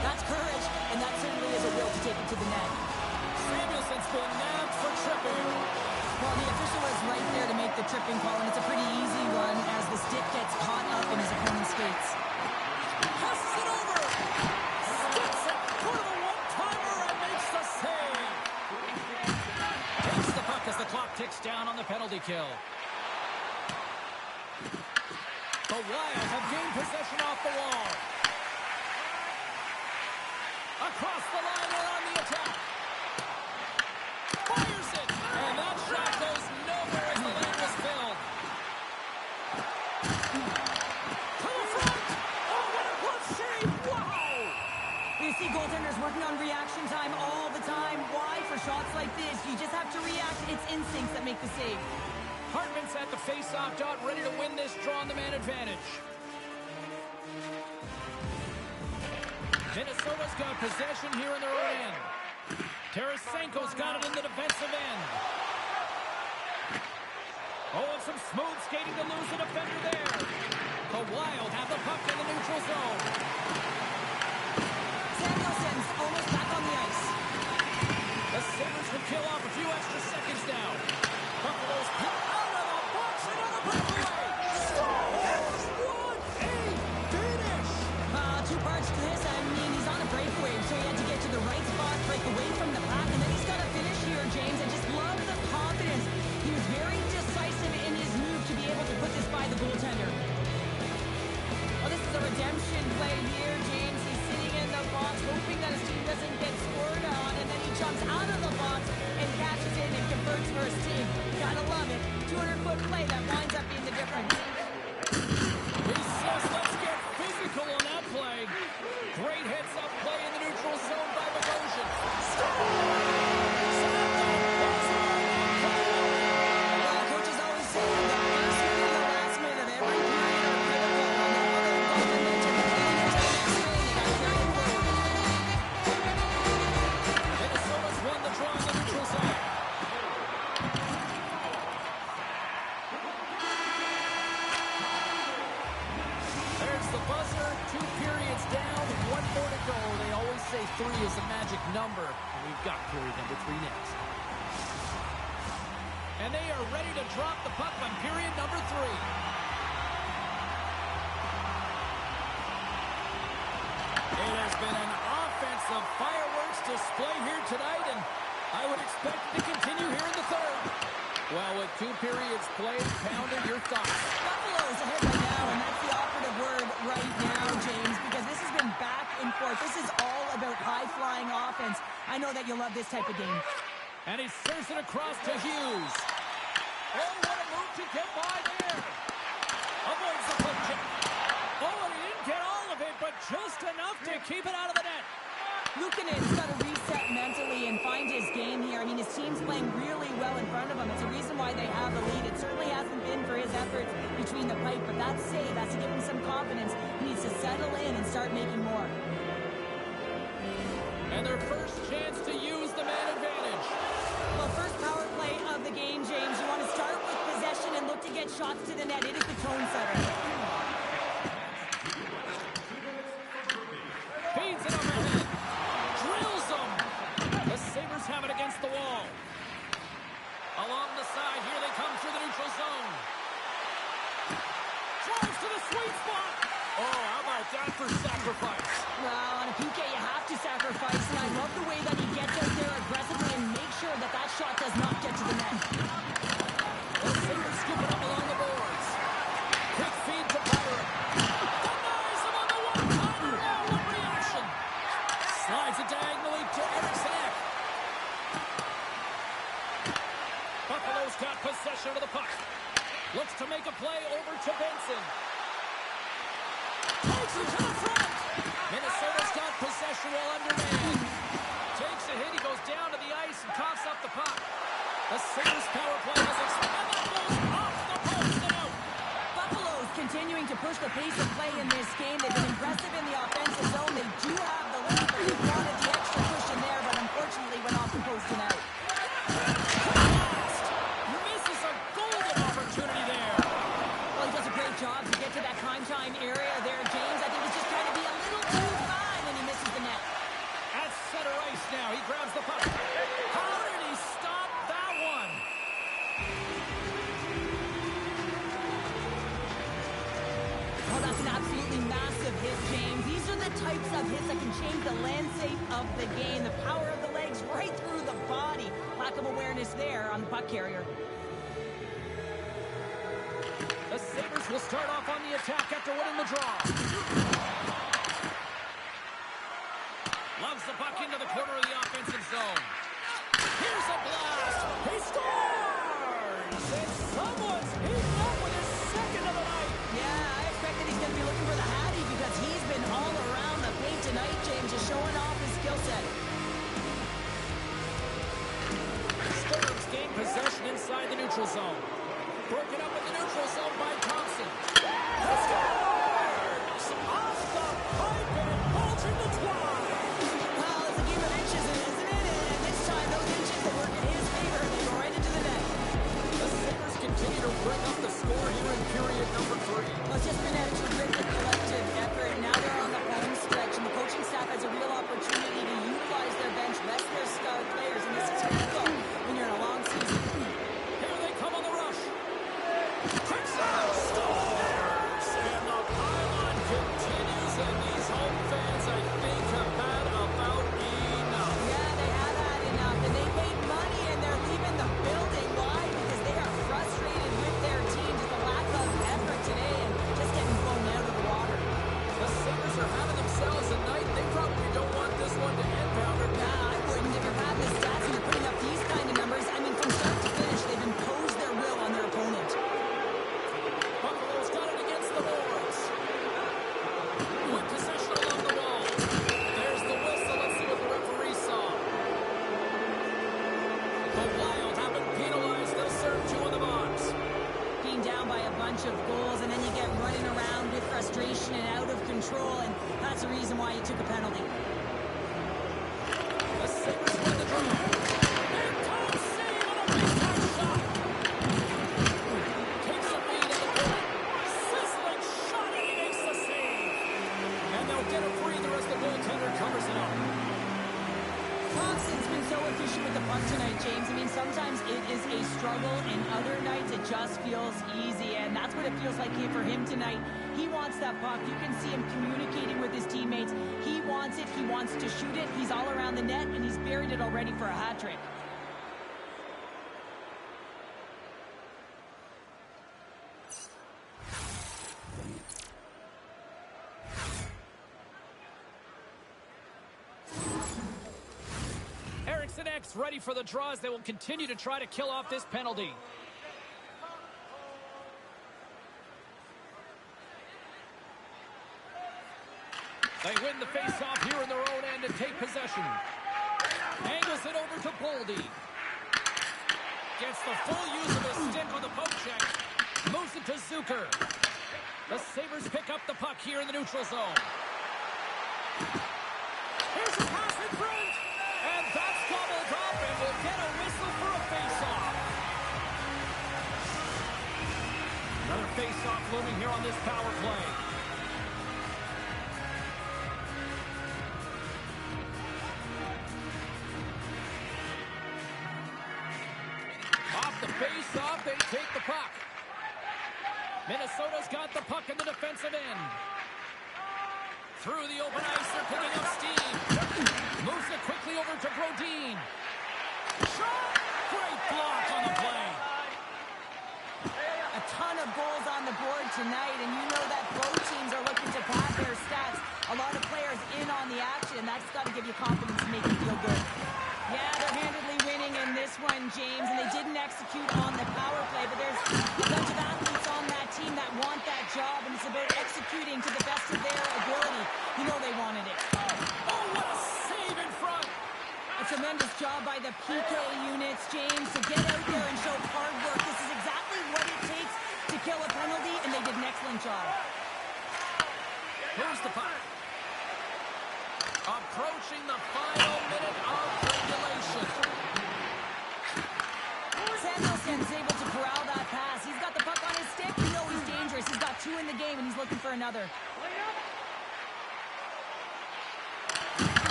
S2: That's courage, and that certainly is a will to take it to the net.
S1: Samuelson's been nabbed for tripping.
S2: Well, the official was right there to make the tripping call, and it's a pretty easy one as the stick gets caught up in his opponent's skates.
S1: Passes it over. Sticks it for the one-timer and makes the save. Takes the puck as the clock ticks down on the penalty kill. The Wild have gained possession off the wall. Across the line, they're on the attack. Fires it, and that shot goes nowhere as the lane was filled. To the front. Oh, what a glove save. Wow.
S2: You see goaltenders working on reaction time all the time. Why? For shots like this, you just have to react. It's instincts that make the save.
S1: Hartman's at the face-off dot, ready to win this draw on the man advantage. Minnesota's got possession here in their own end. Tarasenko's got it in the defensive end. Oh, and some smooth skating to lose the defender there. The Wild have the puck in the neutral zone.
S2: Samuelson's almost back on the ice.
S1: The Sabres can kill off a few extra seconds now. Buffalo's puck out of the box, another breakaway. What a finish!
S2: Two parts to this. I mean, he's on a breakaway, so he had to get to the right spot, break away from the pack, and then he's got to
S1: net. And they are ready to drop the puck on period number 3. It has been an offensive fireworks display here tonight, and I would expect it to continue here in the third. Well, with 2 periods played, Pounder, your thoughts?
S2: Buffalo's ahead right now, and that's the operative word right now, James, because this has been back and forth. This is all about high-flying offense. I know that you'll love this type of game.
S1: And he serves it across to Hughes. Oh, what a move to get by there. Avoids the puck check. Oh, and he didn't get all of it, but just enough to keep it out of the net.
S2: Luukkonen's got to reset mentally and find his game here. I mean, his team's playing really well in front of him. It's a reason why they have the lead. It certainly hasn't been for his efforts between the pipe, but that save has to give him some confidence. He needs to settle in and start making more.
S1: And their first chance to use the man advantage.
S2: Well, first power play of the game, James. You want to start with possession and look to get shots to the net. It is the tone setter.
S1: Feeds it overhead. Drills them. The Sabres have it against the wall. Along the side, here they come through the neutral zone. Drives to the sweet spot. Oh, how about that for sacrifice?
S2: Well, on a PK, you have to sacrifice, and I love the way that he gets out there aggressively and makes sure that that shot does not get to the net.
S1: The Sabres scoop it up along the boards. Quick feed to Potter. Denies him on the one-timer. Now, what reaction? Slides it diagonally to Eriksson. Buffalo's got possession of the puck. Looks to make a play over to Benson. Takes it to the front. Minnesota's got possession while undermanned. Takes a hit. He goes down to the ice and coughs up the puck. The Sabres power play has expanded. That goes off the post and out.
S2: Buffalo's continuing to push the pace of play in this game. They've been impressive in the offensive zone. They do have the lead, but they wanted the extra push in there, but unfortunately went off the post and out.
S1: Misses a golden opportunity there.
S2: Well, he does a great job to get to that prime time area there, James. I think he's just trying to be a little too fine, and he misses the net.
S1: At center ice now, he grabs the puck. How did he stop that one?
S2: Oh, that's an absolutely massive hit, James. These are the types of hits that can change the landscape of the game. The power of the legs right through the body. Lack of awareness there on the puck carrier.
S1: The Sabres will start off on the attack after winning the draw. Loves the puck into the corner of the offensive zone. Here's a blast. He scores! And someone's heating up with his second of the night.
S2: Yeah, I expect that he's going to be looking for the Hattie because he's been all around the paint tonight, James, just showing off his skill set.
S1: Stearns gain possession inside the neutral zone. Broken up in the neutral zone by Thompson. He scores! Off the pipe and indulging the twine.
S2: Well, it's a game of inches, isn't it? And this time, those inches that work in his favor, they go right into the net.
S1: The Sabres continue to bring up the score here in period number 3.
S2: Well, it's just been a terrific collective effort. Now they're on the home stretch, and the coaching staff has a real opportunity to utilize their bench, rest their star players, and this is critical when you're in a long season.
S1: Here they come on the rush. Stars! And the pylon continues, and these home fans, I think, have had about enough.
S2: Yeah, they have had enough, and they paid money, and they're leaving the building. Why? Because they are frustrated with their team, just a lack of effort today, and just getting blown out of the water.
S1: The Sabres are having themselves a night. They probably don't want this one to end, Pounder.
S2: Nah, I wouldn't. If you're having the stats and you're putting up these kind of numbers, I mean, from start to finish, they've imposed their will on their opponent.
S1: Buffalo's got it against the boards. With possession along the wall. There's the whistle. Let's see what the referee saw. The Wild have been penalized. They'll serve 2 on the box.
S2: Being down by a bunch of goals, and then you get running around with frustration and out of control, and that's the reason why you took a penalty.
S1: The Sabres win the draw. Big-time save on a big-time shot. Takes a lead in the point. Sizzling shot, and he makes the save. And they'll get a breather as the goaltender covers it up.
S2: Thompson's been so efficient with the puck is a struggle, and other nights it just feels easy, and that's what it feels like here for him tonight. He wants that puck. You can see him communicating with his teammates. He wants it. He wants to shoot it. He's all around the net, and he's buried it already for a hat trick.
S1: Eriksson Ek ready for the draws. They will continue to try to kill off this penalty. They win the face-off here in their own end and take possession. Angles it over to Boldy. Gets the full use of his stick on the poke check. Moves it to Zucker. The Sabres pick up the puck here in the neutral zone. Here's a pass in front. And that's gobbled up, and we'll get a whistle for a face-off. Another face-off looming here on this power play. Face-off, they take the puck. Minnesota's got the puck in the defensive end. Through the open ice, they're picking up steam. Moves it quickly over to Brodin. Shot! Great block on the play.
S2: A ton of goals on the board tonight, and you know that both teams are looking to pad their stats. A lot of players in on the action. That's got to give you confidence and make you feel good. Yeah, they're handedly winning in this one, James, and they didn't execute on the power play, but there's a bunch of athletes on that team that want that job, and it's about executing to the best of their ability. You know they wanted it.
S1: Oh, what a save in front!
S2: A tremendous job by the PK units, James, to get out there and show hard work. This is exactly what it takes to kill a penalty, and they did an excellent job.
S1: Here's the puck. Approaching the final minute of regulation.
S2: Samuelson's able to corral that pass. He's got the puck on his stick. You know he's dangerous. He's got two in the game, and he's looking for another.
S1: He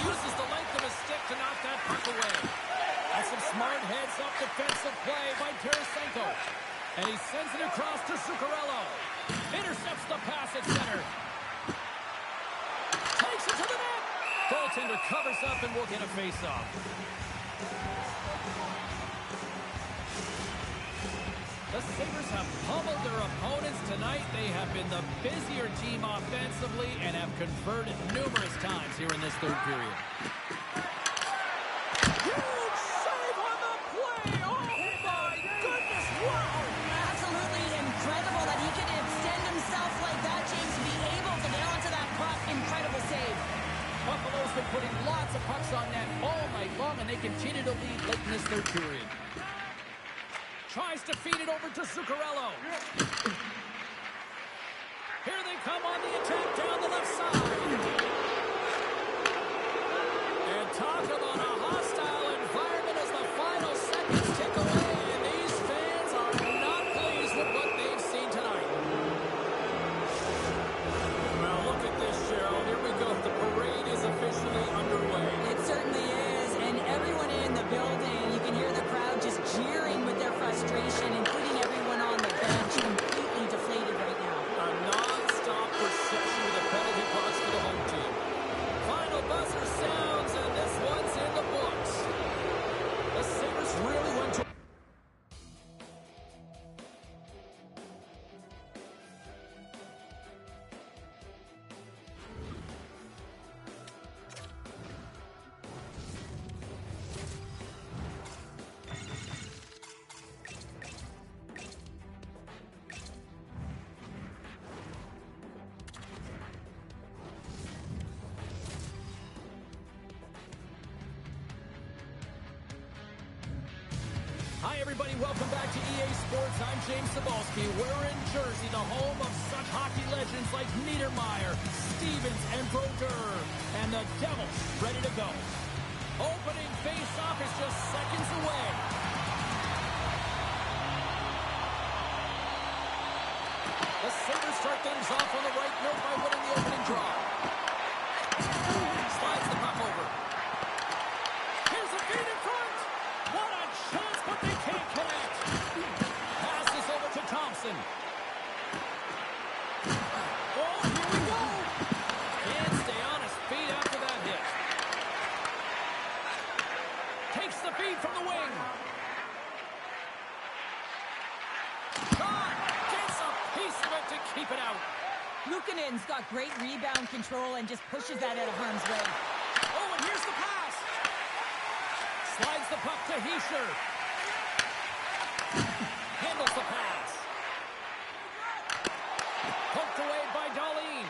S1: uses the length of his stick to knock that puck away. That's some smart heads-up defensive play by Tarasenko. And he sends it across to Zuccarello. Intercepts the pass at center. Takes it to the net. Goaltender covers up and will get a face-off. The Sabres have pummeled their opponents tonight. They have been the busier team offensively and have converted numerous times here in this third period. Huge save on the play. Oh, my goodness. Wow.
S2: Absolutely incredible that he could extend himself like that, James, to be able to get onto that puck. Incredible save.
S1: Buffalo's been putting lots of pucks on net all night long, and they continue to lead late in this third period. Tries to feed it over to Zuccarello. Here they come on the attack down the left side. And talk about a hostile environment as the final seconds tick away, and these fans are not pleased with what they've seen tonight. Well, look at this, Cheryl. Here we go. The parade is officially underway.
S2: It certainly is, and everyone in the building, you can hear the crowd just jeering with their frustration, including everyone on the bench, completely deflated right now.
S1: A non-stop procession of the penalty box for the home team. Final buzzer sounds, and this one's in the books. The Sabres really went to... Hi, everybody. Welcome back to EA Sports. I'm James Cybulski. We're in Jersey, the home of such hockey legends like Niedermayer, Stevens, and Brodeur. And the Devils ready to go. Opening face-off is just seconds away. The Sabres start things off on the right note by winning the opening draw. Slides the puck over. Here's a feed in front. What a chance, but they the wing. Caught. Gets a piece of it to keep it out.
S2: Luukkonen's got great rebound control and just pushes that out of harm's way.
S1: Oh, and here's the pass. Slides the puck to Hischier. Handles the pass. Poked away by Dahlin.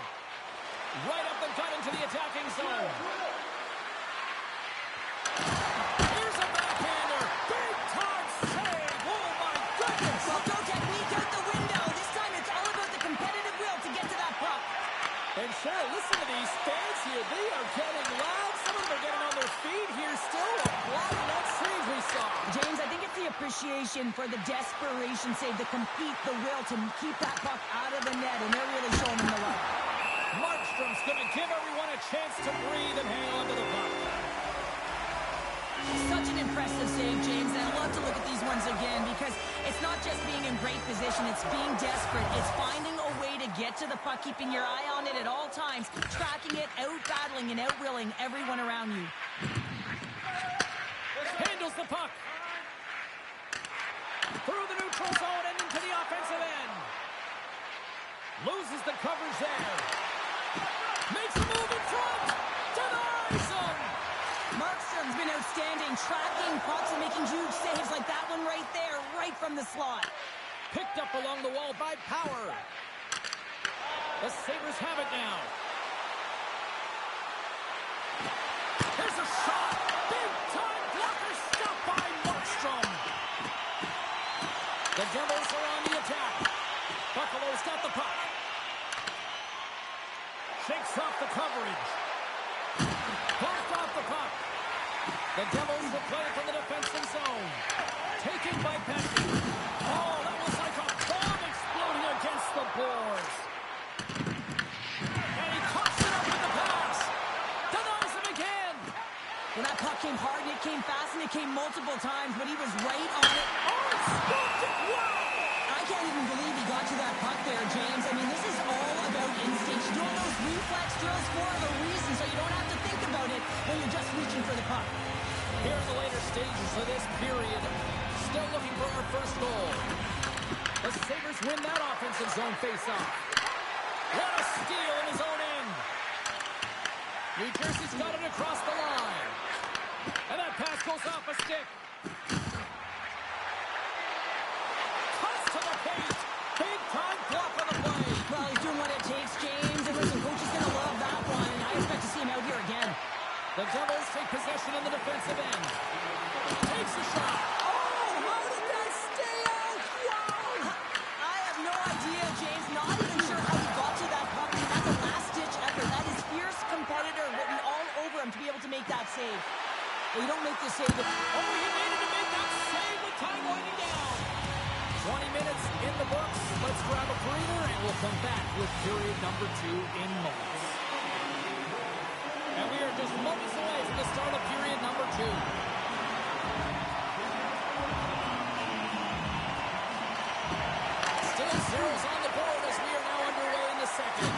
S1: Right up the gut into the attacking zone. Here's a backhander. Big time save. Oh, my goodness.
S2: Well, go technique out the window. This time it's all about the competitive will to get to that puck.
S1: And Cheryl, listen to these fans here. They are getting loud. Some of them are getting on their feet here still. Applauding that save we saw.
S2: James, I think it's the appreciation for the desperation save, the compete, the will to keep that puck out of the net, and they're really showing them the love.
S1: Markstrom's going to give everyone a chance to breathe and hang on to the puck.
S2: Such an impressive save, James, and I love to look at these ones again because it's not just being in great position, it's being desperate. It's finding a way to get to the puck, keeping your eye on it at all times, tracking it, out-battling and out-willing everyone around you.
S1: Handles the puck. Through the neutral zone and into the offensive end. Loses the coverage there. Makes a move in front. Denies him.
S2: Markstrom's been outstanding, tracking pucks and making huge saves like that one right there, right from the slot.
S1: Picked up along the wall by Power. The Sabres have it now. Here's a shot. Big time blocker stopped by Markstrom. The Devils are on the attack. Buffalo's got the puck. Shakes off the coverage. Blocked off the puck. The Devils will play it from the defensive zone. Taken by Petty. Oh, that was like a bomb exploding against the boards. And he coughs it up with the pass. Denies him again.
S2: When that puck came hard, it came fast, and it came multiple times, but he was right on it.
S1: Oh, stopped it. Wow.
S2: I can't even believe he got to that puck there, James. I mean, this is all about instinct. You're doing those reflex drills for a reason, so you don't have to think about it when you're just reaching for the puck.
S1: Here in the later stages of this period, still looking for our first goal. The Sabres win that offensive zone faceoff. What a steal in his own end. New Jersey's got it across the line. And that pass goes off a stick. Cuts to the paint. Big time block on the play.
S2: Well, he's doing what it takes, James. And listen, coach is going to love that one, and I expect to see him out here again.
S1: The Devils take possession in the defensive end. Takes a shot. Oh, how did that stay out? Wow.
S2: I have no idea, James. Not even sure how he got to that puck. I mean, that's a last-ditch effort. That is fierce competitor written all over him to be able to make that save. Well, you don't make the save.
S1: Oh, he needed to make that save with time winding down. 20 minutes in the books. Let's grab a breather, and we'll come back with period number 2 in moments. And we are just moments away from the start of period number 2. Still zeros on the board as we are now underway in the second.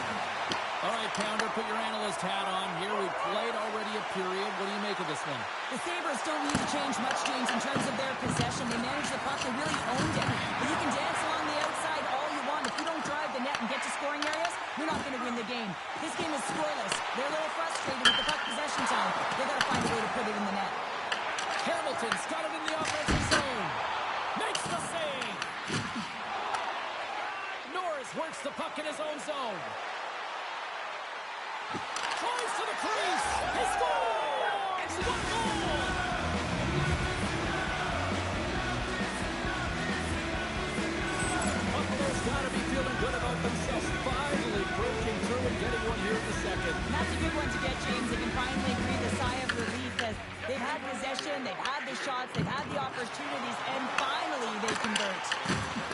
S1: All right, Pounder, put your analyst hat on here. We've played already a period. What do you make of this one?
S2: The Sabres don't need to change much, James, in terms of their possession. They managed the puck. They really owned it. But you can dance along the outside all you want. If you don't drive the net and get to scoring areas, you're not going to win the game. This game is scoreless. They're a little frustrated with the puck possession time. They got to find a way to put it in the net.
S1: Hamilton's got it in the offensive zone. Makes the save. Norris works the puck in his own zone. Drives to the crease. He scores! What goal! Buffalo's got to be feeling good about themselves. Finally breaking through and getting one here in the second.
S2: And that's a good one to get, James. They can finally breathe a sigh of relief as they've had possession, they've had the shots, they've had the opportunities, and finally they convert.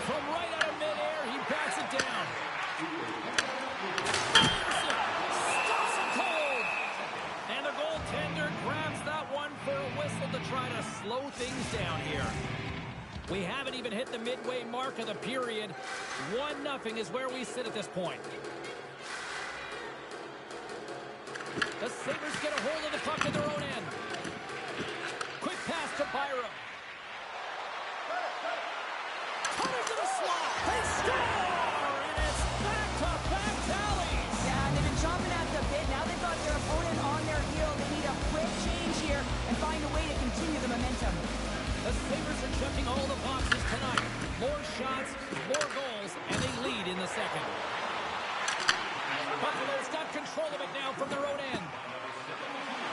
S1: From right out of midair, he bats it down. Stops it cold. And the goaltender grabs that one for a whistle to try to slow things down here. We haven't even hit the midway mark of the period. 1-0 is where we sit at this point. The Sabres get a hold of the puck at their own end. Quick pass to Byram.
S2: continue the momentum.
S1: The Sabres are checking all the boxes tonight. More shots, more goals, and they lead in the second. Buffalo's got control of it now from their own end.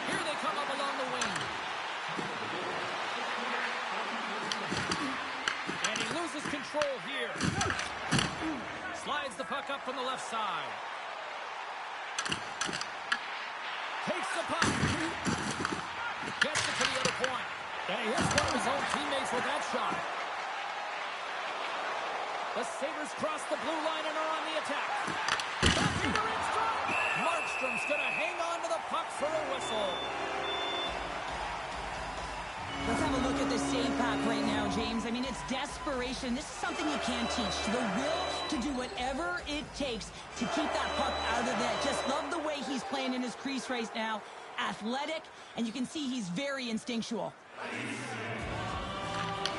S1: Here they come up along the wing. And he loses control here. Slides the puck up from the left side. Takes the puck. Gets it to the other point. And he hits one of his own teammates with that shot. The Sabres cross the blue line and are on the attack. Back into Markstrom. Markstrom's going to hang on to the puck for a whistle.
S2: Let's have a look at the save pack right now, James. I mean, it's desperation. This is something you can't teach. The will to do whatever it takes to keep that puck out of net. Just love the way he's playing in his crease right now. Athletic, and you can see he's very instinctual.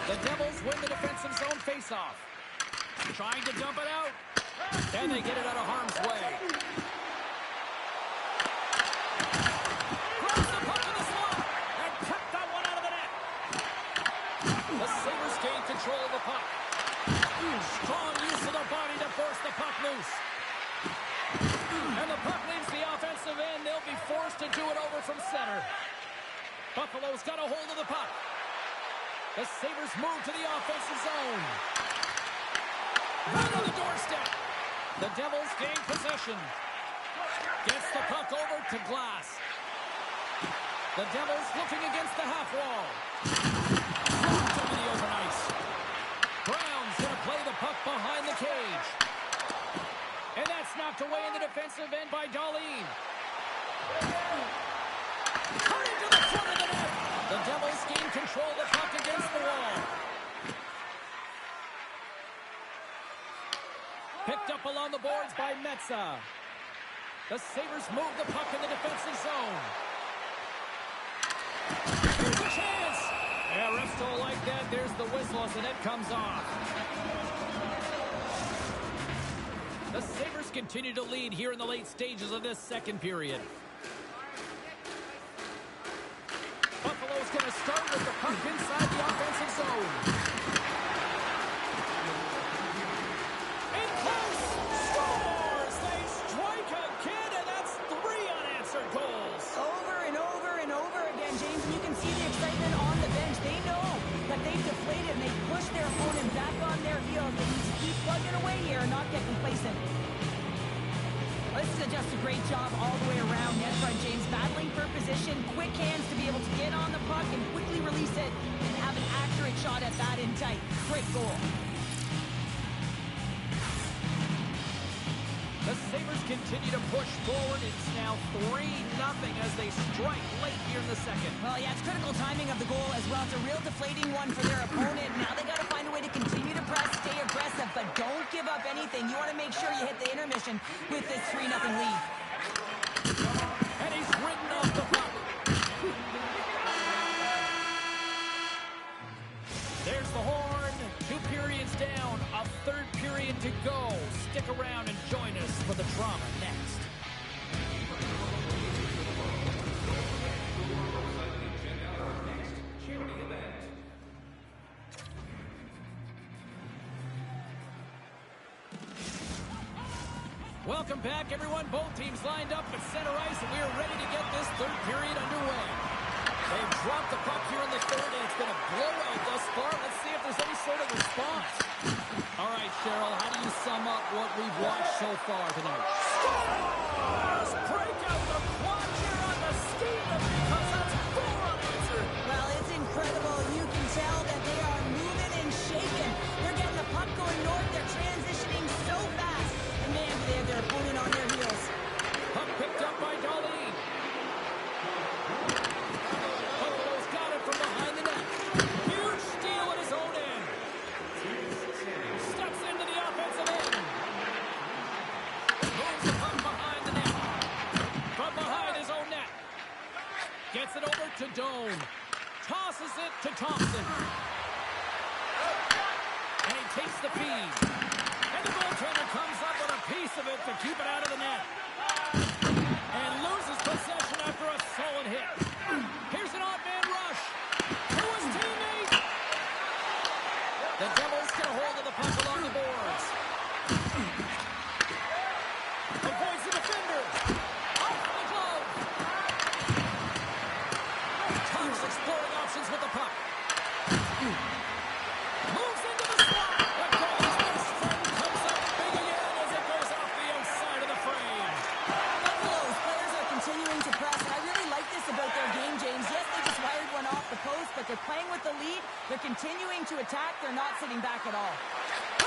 S1: The Devils win the defensive zone faceoff. Trying to dump it out. And they get it out of harm's way. Grabs the puck in the slot. And kept that one out of the net. The Sabres gain control of the puck. Strong use of the body to force the puck loose. And the puck leaves the offensive end. They'll be forced to do it over from center. Buffalo's got a hold of the puck. The Sabres move to the offensive zone. Right on the doorstep. The Devils gain possession. Gets the puck over to Glass. The Devils looking against the half wall. Dropped over the open ice. Brown's going to play the puck behind the cage. And that's knocked away in the defensive end by Dahlin. Turning to the front of the net. The Devils gain control of the puck against the wall. Picked up along the boards by Metsä. The Sabres move the puck in the defensive zone. Here's a chance. Yeah, refs don't like that. There's the whistle as the net comes off. The Sabres continue to lead here in the late stages of this second period. Buffalo's going to start with the puck inside the offensive zone. In close, scores! They strike again, and that's 3 unanswered goals.
S2: Over and over and over again, James, and you can see the excitement on the bench. They know that they've deflated and they've pushed their opponent back on their heels. They need to keep plugging away here and not get complacent. This is just a great job all the way around net front, James. Battling for position, quick hands to be able to get on the puck and quickly release it and have an accurate shot at that in tight. Great goal.
S1: The Sabres continue to push forward. It's now 3-0 as they strike late here in the second.
S2: Well, yeah, it's critical timing of the goal as well. It's a real deflating one for their opponent. Now they got to find a way to continue to press, stay aggressive, but don't give up anything. You want to make sure you hit the intermission with this 3-0 lead.
S1: And he's ridden off the puck. There's the horn. 2 periods down. A third period to go. Stick around and join us for the drama next. Welcome back, everyone. Both teams lined up at center ice, and we are ready to get this third period underway. They've dropped the puck here in the third, and it's been a blowout thus far. Let's see if there's any sort of response. All right, Cheryl, how do you sum up what we've watched so far tonight? Scores! Break out the quad here on the Steelers because that's 4 unanswered.
S2: Well, it's incredible. You can tell that they are moving and shaking. They're getting the puck going north. They're transitioning so fast. And man, do they have their opponent on their heels.
S1: Puck picked up by Dahlin. Buffalo's got it from behind the net. Huge steal at his own end. Steps into the offensive end. Moves the puck behind the net. From behind his own net. Gets it over to Doan. Tosses it to Thompson. And he takes the feed. And the goaltender comes up with a piece of it to keep it out of the net. And loses possession after a solid hit. Here's an odd man rush.
S2: They're continuing to attack. They're not sitting back at all.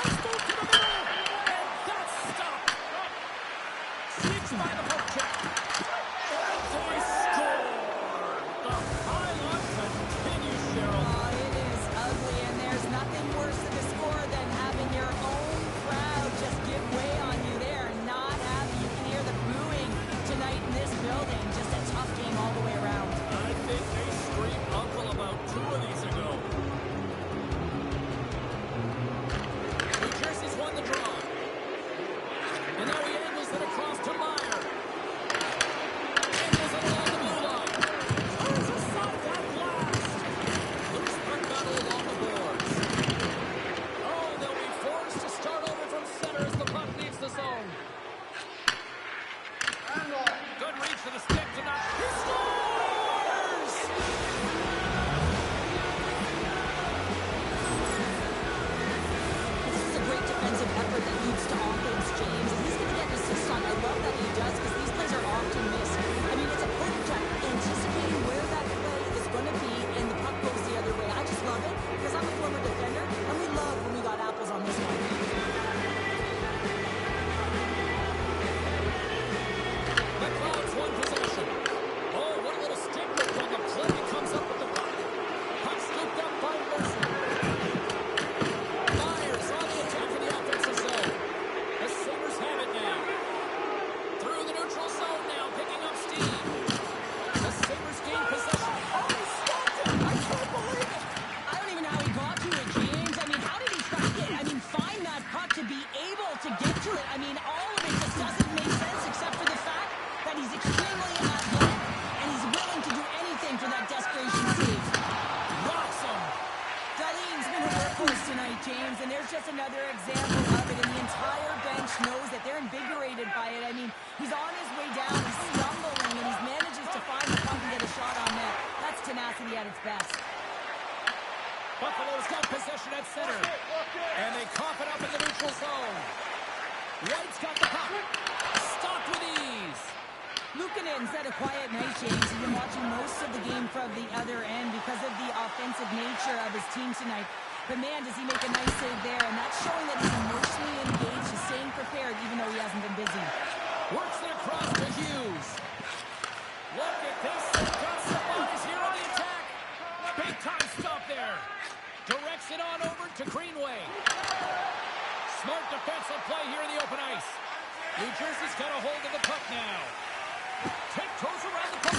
S1: Let's go to the middle. And that's stopped. Sneaks by the poke check. They score. The pylon continues, Cheryl.
S2: Oh, it is ugly, and there's nothing worse to the score than having your own crowd just give way on you. They are not happy. You can hear the booing tonight in this building. Just a tough game all the way around.
S1: I think they screamed uncle about 2 of these ago. New Jersey's won the draw. And now he angles it across to Meyer. Angles it along the blue line. Turns aside that blast. Loose puck battle along the boards. Oh, they'll be forced to start over from center as the puck leaves the zone. Good reach for the stick tonight. He scores!
S2: This is a great defensive effort that leads to offense, James. And he's going to get an assist on. I love that he does because these plays are often missed. I mean, it's a perfect job anticipating where that play is going to be, and the puck goes the other way. I just love it because I'm a former defender, and we love when we got apples on this one.
S1: McLeod's won possession. Oh, what a little stick lift on the play. He comes up with the puck. Puck scooped up by Mercer. Myers on the attack in the offensive zone. The Sabres have it now. Through the neutral zone now, picking up steam. The Sabres gain possession. Oh, he stopped it! I can't believe it!
S2: I don't even know how he got to it, James. I mean, how did he track it? I mean, find that puck to be able to get to it. I mean, all of it just doesn't make sense except for the fact that he's extremely athletic and he's willing to do anything for that desperation save.
S1: Rocks him.
S2: Darlene's been a workhorse tonight, James, and there's just another example of it, and the entire bench knows that they're invigorated by it. I mean, he's on his way down, he's stumbling, and he manages to find the puck and get a shot on net. That's tenacity at its best.
S1: Buffalo's got possession at center. And they cough it up in the neutral zone. White's got the puck. Stopped with ease.
S2: Luukkonen's had a quiet night, James. He's been watching most of the game from the other end because of the offensive nature of his team tonight. But man, does he make a nice save there, and that's showing that he's emotionally engaged, he's staying prepared even though he hasn't been busy.
S1: Works it across to Hughes. Look at this. They've got somebody's here on the attack. Big time stop there. Directs it on over to Greenway. Smart defensive play here in the open ice. New Jersey's got a hold of the puck now. Tiptoes around the puck.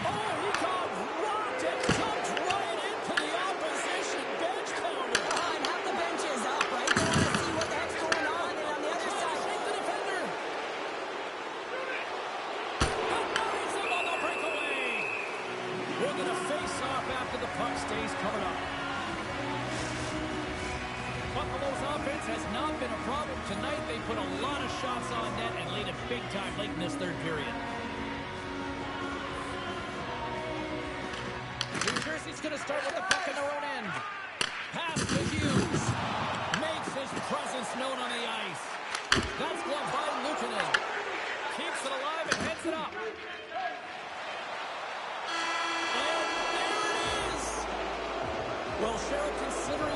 S1: Oh, he got rocked and jumped right into the opposition bench counter.
S2: And half the bench is up, right? They want to see what the heck's going on, and on the other side,
S1: Shake the defender. Puck buries him on the breakaway. We're going to face off after the puck stays covered up. Buffalo's offense has not been a problem tonight. They put a lot of shots on net and laid it big time late in this third period. New Jersey's going to start with the puck in their own end. Pass to Hughes. Makes his presence known on the ice. That's gloved by Luukkonen. Keeps it alive and heads it up. And there it is! Well, Cheryl, considering